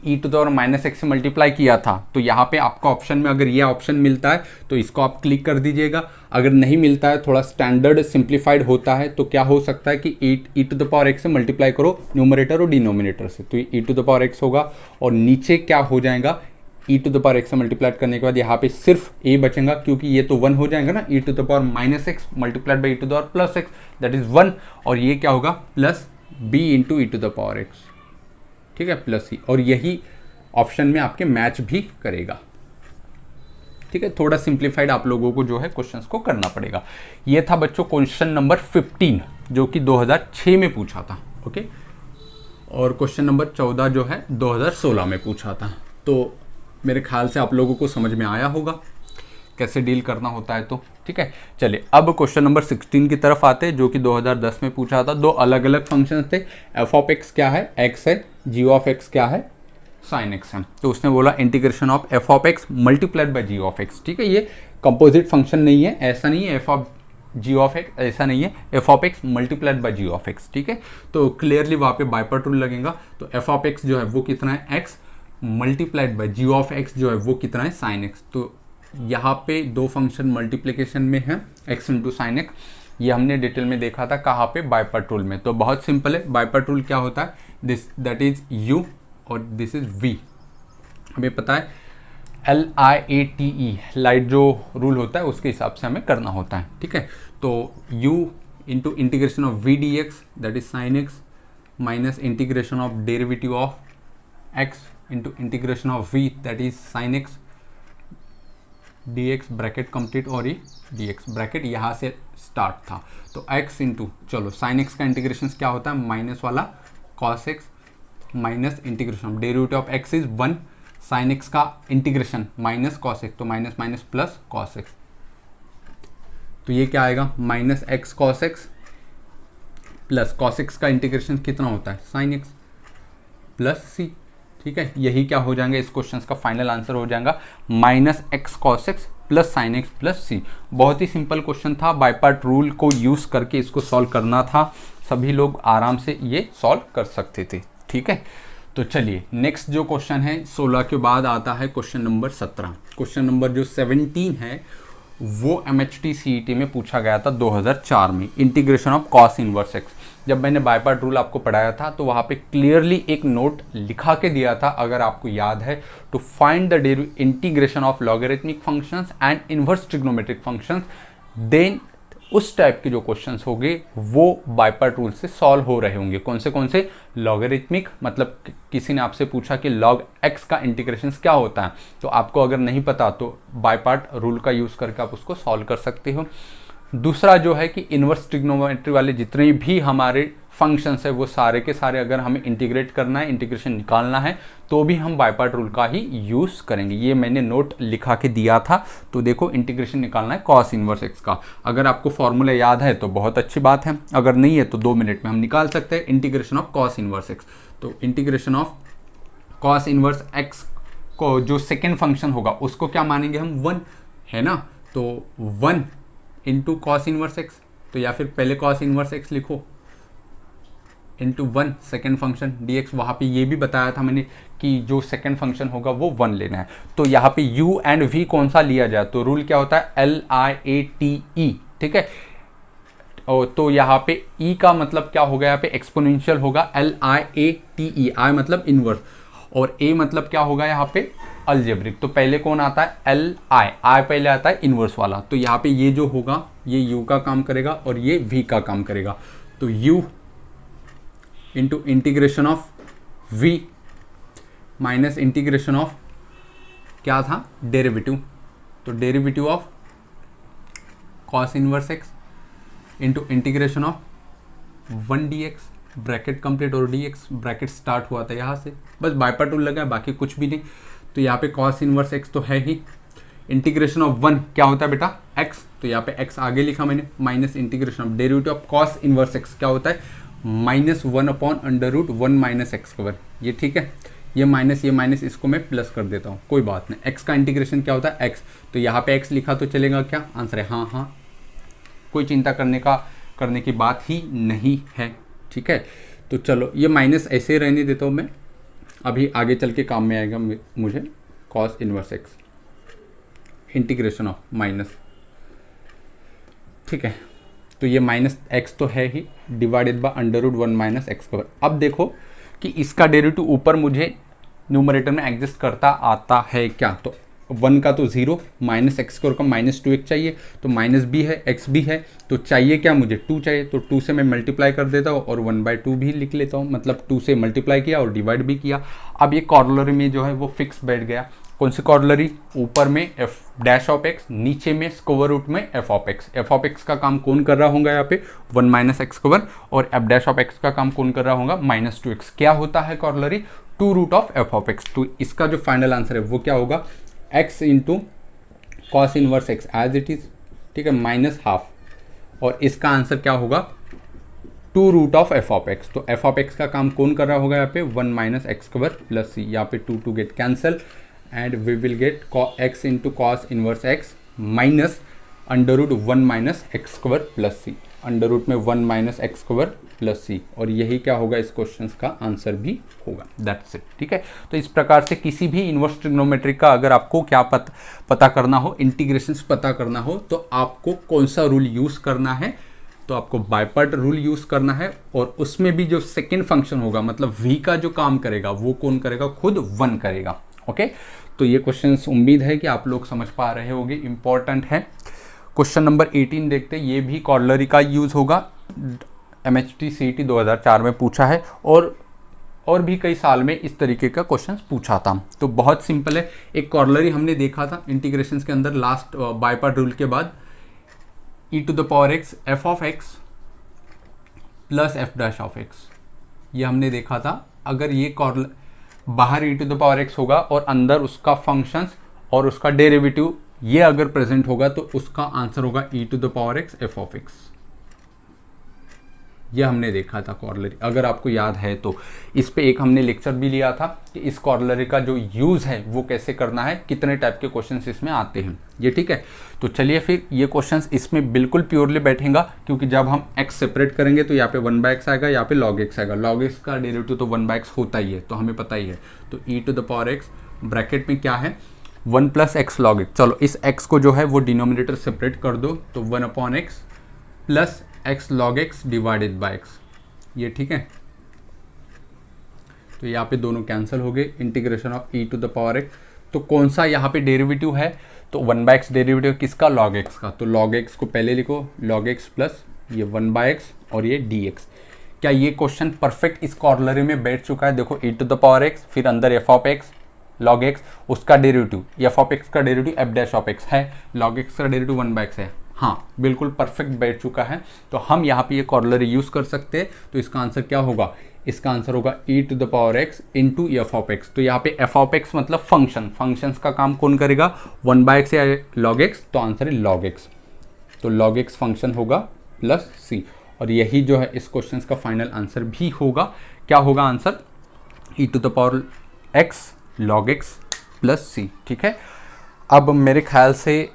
S1: e to the power -x से मल्टीप्लाई किया था, तो यहाँ पे आपका ऑप्शन में अगर ये ऑप्शन मिलता है तो इसको आप क्लिक कर दीजिएगा। अगर नहीं मिलता है, थोड़ा स्टैंडर्ड सिंप्लीफाइड होता है, तो क्या हो सकता है कि e to the power x से मल्टीप्लाई करो न्यूमरेटर और डिनोमिनेटर से, तो e to the power x होगा और नीचे क्या हो जाएगा, e to the power x से मल्टीप्लाई करने के बाद यहाँ पे सिर्फ a बचेगा, क्योंकि ये तो 1 हो जाएगा ना, e to the power -x multiplied by e to the power plus x that is 1, और ये क्या होगा plus b into e to the power x। ठीक है, प्लस c, और यही ऑप्शन में आपके मैच भी करेगा। ठीक है, थोड़ा सिंप्लीफाइड आप लोगों को जो है क्वेश्चंस को करना पड़ेगा। ये था बच्चों क्वेश्चन नंबर 15 जो कि 2006 में पूछा था। ओके, और क्वेश्चन नंबर 14 जो है 2016 में पूछा था। तो मेरे ख्याल से आप लोगों को समझ में आया होगा कैसे डील करना होता है। तो ठीक है, चलिए अब क्वेश्चन नंबर 16 की तरफ आते हैं, जो कि 2010 में पूछा था। दो अलग अलग फंक्शंस थे, f ऑफ x क्या है, x है, g ऑफ x क्या है, sin x है। तो उसने बोला integration of f of x multiplied by g of x। ठीक है, ये कंपोजिट फंक्शन नहीं है, ऐसा नहीं है f of g of x, ऐसा नहीं है, f of x multiplied by g of x, ठीक है। तो क्लियरली वहाँ पे बाई पार्ट रूल लगेगा, तो एफ ऑफ एक्स जो है वो कितना है x multiplied by g of x जो है वो कितना है साइन एक्स। तो यहाँ पे दो फंक्शन मल्टीप्लिकेशन में है एक्स इंटू साइन एक्स, ये हमने डिटेल में देखा था कहाँ पे बाई पार्ट रूल में। तो बहुत सिंपल है, बाई पार्ट रूल क्या होता है, दिस दैट इज यू और दिस इज वी, हमें पता है LIATE लाइट जो रूल होता है उसके हिसाब से हमें करना होता है, ठीक है। तो u into integration of v d x that is sine x minus integration of derivative of x into integration of v that is sine x d x bracket complete, और ये डी एक्स ब्रैकेट यहाँ से start था। तो x into चलो sine x का integration क्या होता है माइनस वाला cos x minus integration of derivative of x is 1, sine x का इंटीग्रेशन माइनस कॉस एक्स, तो minus minus plus cos x, तो ये क्या आएगा minus x cos x plus cos x का इंटीग्रेशन कितना होता है साइन एक्स प्लस सी, ठीक है। यही क्या हो जाएंगे इस क्वेश्चन का फाइनल आंसर हो जाएगा minus x cos x plus sine x plus c. बहुत ही सिंपल क्वेश्चन था, बाई पार्ट रूल को यूज करके इसको सॉल्व करना था, सभी लोग आराम से ये सॉल्व कर सकते थे, ठीक है। तो चलिए नेक्स्ट जो क्वेश्चन है 16 के बाद आता है क्वेश्चन नंबर 17। क्वेश्चन नंबर जो 17 है वो MHT CET में पूछा गया था 2004 में, integration of cos inverse x. जब मैंने बाई पार्ट रूल आपको पढ़ाया था तो वहाँ पे क्लियरली एक नोट लिखा के दिया था, अगर आपको याद है, to find the integration of logarithmic functions and inverse trigonometric functions, then उस टाइप के जो क्वेश्चंस होंगे वो बाई पार्ट रूल से सॉल्व हो रहे होंगे। कौन से लॉगरिथमिक, मतलब किसी ने आपसे पूछा कि लॉग एक्स का इंटीग्रेशन क्या होता है, तो आपको अगर नहीं पता तो बाई पार्ट रूल का यूज़ करके आप उसको सॉल्व कर सकते हो। दूसरा जो है कि इनवर्स ट्रिग्नोमेट्री वाले जितने भी हमारे फंक्शंस है वो सारे के सारे अगर हमें इंटीग्रेट करना है, इंटीग्रेशन निकालना है, तो भी हम बाई पार्ट रूल का ही यूज़ करेंगे। ये मैंने नोट लिखा के दिया था। तो देखो इंटीग्रेशन निकालना है कॉस इनवर्स एक्स का, अगर आपको फॉर्मूला याद है तो बहुत अच्छी बात है, अगर नहीं है तो 2 मिनट में हम निकाल सकते हैं integration of cos inverse x. तो integration of cos inverse x को जो सेकेंड फंक्शन होगा उसको क्या मानेंगे हम 1, है ना। तो 1 इंटू कॉस इनवर्स एक्स, तो या फिर पहले कॉस इनवर्स एक्स लिखो into 1 second function D x. वहाँ पर ये भी बताया था मैंने कि जो सेकेंड फंक्शन होगा वो 1 लेना है। तो यहाँ पे u एंड v कौन सा लिया जाए, तो रूल क्या होता है LIATE, ठीक है। तो यहाँ पे e का मतलब क्या होगा, यहाँ पे एक्सपोनेंशियल होगा LIATE, I मतलब इनवर्स, और a मतलब क्या होगा यहाँ पे अलजेब्रिक। तो पहले कौन आता है I पहले आता है इनवर्स वाला। तो यहाँ पे ये जो होगा ये u का काम करेगा और ये v का काम करेगा। तो u into integration of v minus integration of क्या था डेरिवेटिव, तो derivative of cos inverse x into integration of 1 dx bracket complete, और dx ब्रैकेट स्टार्ट हुआ था यहाँ से, बस बाई पार्ट रूल लगा है, बाकी कुछ भी नहीं। तो यहाँ पे कॉस इनवर्स एक्स तो है ही, इंटीग्रेशन ऑफ 1 क्या होता है बेटा x, तो यहाँ पे x आगे लिखा मैंने, minus integration of derivative of cos inverse x क्या होता है -1/√1 माइनस एक्स स्क्वायर, ये ठीक है। ये माइनस इसको मैं प्लस कर देता हूँ, कोई बात नहीं। x का इंटीग्रेशन क्या होता है x, तो यहाँ पे x लिखा तो चलेगा क्या, आंसर है हाँ, कोई चिंता करने की बात ही नहीं है, ठीक है। तो चलो ये माइनस ऐसे रहने देता हूँ मैं, अभी आगे चल के काम में आएगा मुझे cos inverse x integration of minus, ठीक है। तो ये माइनस एक्स तो है ही, divided by √1 minus x square. अब देखो कि इसका डेरिवेटिव ऊपर मुझे न्यूमरेटर में एग्जिस्ट करता आता है क्या, तो 1 का तो 0, माइनस एक्स स्क्वायर का -2x चाहिए, तो माइनस भी है x भी है, तो चाहिए क्या मुझे 2 चाहिए, तो 2 से मैं मल्टीप्लाई कर देता हूँ और 1/2 भी लिख लेता हूँ, मतलब 2 से मल्टीप्लाई किया और डिवाइड भी किया। अब ये कॉर्लरी में जो है वो फिक्स बैठ गया। कौन सी कॉर्लरी, ऊपर में f डैश ऑफ x, नीचे में स्क्वायर रूट में f ऑफ x का काम कौन कर रहा होगा यहाँ पे 1 माइनस एक्स स्क्वायर, और f डैश ऑफ x का काम कौन कर रहा होगा -2x। क्या होता है corollary 2 root of f of x। तो इसका जो फाइनल आंसर है वो क्या होगा x into cos inverse x as it is, ठीक है, -½ और इसका आंसर क्या होगा 2 root of f of x। तो f ऑफ x का काम कौन कर रहा होगा यहाँ पे 1 minus x square plus c, यहाँ पे 2 get cancel and we will get x into cos inverse x minus under root 1 minus x square plus c, under root में 1 minus x square plus c, और यही क्या होगा इस question का answer भी होगा। That's it. ठीक है, तो इस प्रकार से किसी भी इनवर्स ट्रिग्नोमेट्री का अगर आपको क्या पता करना हो, इंटीग्रेशंस पता करना हो, तो आपको कौन सा रूल यूज करना है, तो आपको बाय पार्ट रूल यूज करना है, और उसमें भी जो सेकेंड फंक्शन होगा मतलब v का जो काम करेगा वो कौन करेगा, खुद 1 करेगा। ओके, तो ये क्वेश्चंस उम्मीद है कि आप लोग समझ पा रहे होंगे, इंपॉर्टेंट है। क्वेश्चन नंबर 18 देखते हैं, ये भी कॉर्लरी का यूज होगा, MHT CET 2004 में पूछा है, और भी कई साल में इस तरीके का क्वेश्चन पूछा था। तो बहुत सिंपल है, एक कॉर्लरी हमने देखा था इंटीग्रेशन के अंदर लास्ट बाय पार्ट रूल के बाद, e⁻x f of x plus f dash of x, ये हमने देखा था। अगर ये बाहर e⁻x होगा और अंदर उसका फंक्शंस और उसका डेरिवेटिव ये अगर प्रेजेंट होगा तो उसका आंसर होगा e⁻x f ऑफ x, ये हमने देखा था कॉर्लरी, अगर आपको याद है तो। इस पे एक हमने लेक्चर भी लिया था कि इस कॉर्लरी का जो यूज़ है वो कैसे करना है, कितने टाइप के क्वेश्चंस इसमें आते हैं, ये ठीक है। तो चलिए फिर ये क्वेश्चंस इसमें बिल्कुल प्योरली बैठेगा, क्योंकि जब हम x सेपरेट करेंगे तो यहाँ पे 1/x आएगा, यहाँ पे log x आएगा, log x का डेरिवेटिव तो 1/x होता ही है, तो हमें पता ही है। तो e⁻x ब्रैकेट में क्या है 1 प्लस एक्स लॉग एक्स, चलो इस x को जो है वो डिनोमिनेटर सेपरेट कर दो, तो 1/x plus x log x divided by x, ये ठीक है। तो यहाँ पे दोनों कैंसिल हो गए, इंटीग्रेशन ऑफ e⁻x, तो कौन सा यहाँ पे डेरिवेटिव है, तो 1/x डेरिवेटिव किसका, log x का, तो log x को पहले लिखो, log x प्लस ये 1/x और ये dx। क्या ये क्वेश्चन परफेक्ट इस कॉर्लरी में बैठ चुका है, देखो e⁻x फिर अंदर f of x log x, उसका डेरिवेटिव f ऑफ x का derivative f dash of x है, log x का डेरिवेटिव 1/x है, हाँ बिल्कुल परफेक्ट बैठ चुका है। तो हम यहाँ पे ये कॉर्लरी यूज कर सकते हैं, तो इसका आंसर क्या होगा, इसका आंसर होगा e⁻x into f of x। तो यहाँ पे f ऑफ x मतलब फंक्शंस का काम कौन करेगा, 1/x या log x, तो आंसर है log x, तो log x फंक्शन होगा प्लस c, और यही जो है इस क्वेश्चन का फाइनल आंसर भी होगा। क्या होगा answer, e⁻x log x plus c, ठीक है। अब मेरे ख्याल से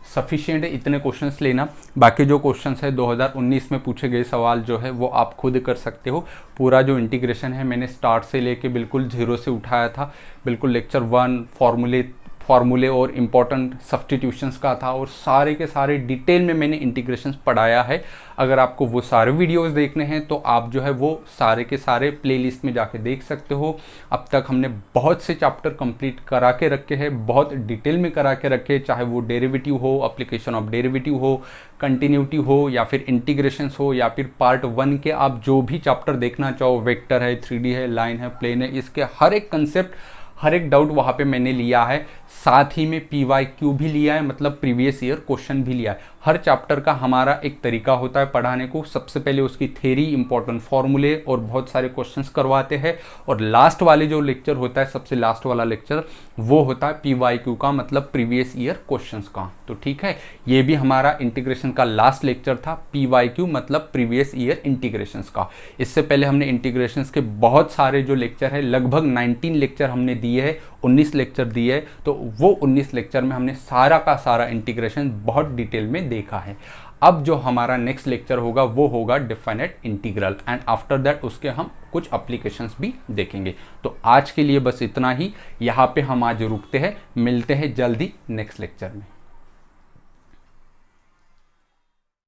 S1: सफिशिएंट है इतने क्वेश्चंस लेना, बाकी जो क्वेश्चंस है 2019 में पूछे गए सवाल जो है वो आप खुद कर सकते हो। पूरा जो इंटीग्रेशन है मैंने स्टार्ट से लेके बिल्कुल जीरो से उठाया था, बिल्कुल लेक्चर 1 फार्मूले और इम्पॉर्टेंट सब्स्टिट्यूशंस का था, और सारे के सारे डिटेल में मैंने इंटीग्रेशंस पढ़ाया है। अगर आपको वो सारे वीडियोस देखने हैं तो आप जो है वो सारे के सारे प्लेलिस्ट में जाके देख सकते हो। अब तक हमने बहुत से चैप्टर कंप्लीट करा के रखे हैं, बहुत डिटेल में करा के रखे, चाहे वो डेरिवेटिव हो, एप्लीकेशन ऑफ डेरिवेटिव हो, कंटिन्यूटी हो, या फिर इंटीग्रेशंस हो, या फिर पार्ट 1 के आप जो भी चैप्टर देखना चाहो, वेक्टर है, 3D है, लाइन है, प्लेन है, इसके हर एक कंसेप्ट, हर एक डाउट वहाँ पे मैंने लिया है। साथ ही में PYQ भी लिया है, मतलब प्रीवियस ईयर क्वेश्चन भी लिया है। हर चैप्टर का हमारा एक तरीका होता है पढ़ाने को, सबसे पहले उसकी थ्योरी, इंपॉर्टेंट फॉर्मूले और बहुत सारे क्वेश्चंस करवाते हैं, और लास्ट वाले जो लेक्चर होता है, सबसे लास्ट वाला लेक्चर, वो होता है PYQ का, मतलब प्रीवियस ईयर क्वेश्चंस का। तो ठीक है, ये भी हमारा इंटीग्रेशन का लास्ट लेक्चर था, PYQ मतलब प्रीवियस ईयर इंटीग्रेशंस का। इससे पहले हमने इंटीग्रेशंस के बहुत सारे जो लेक्चर है, लगभग 19 लेक्चर हमने दिए हैं, 19 लेक्चर दिए है, तो वो 19 लेक्चर में हमने सारा का सारा इंटीग्रेशन बहुत डिटेल में देखा है। अब जो हमारा नेक्स्ट लेक्चर होगा वो होगा definite integral, and after that उसके हम कुछ एप्लीकेशंस भी देखेंगे। तो आज के लिए बस इतना ही, यहाँ पे हम आज रुकते हैं, मिलते हैं जल्दी नेक्स्ट लेक्चर में।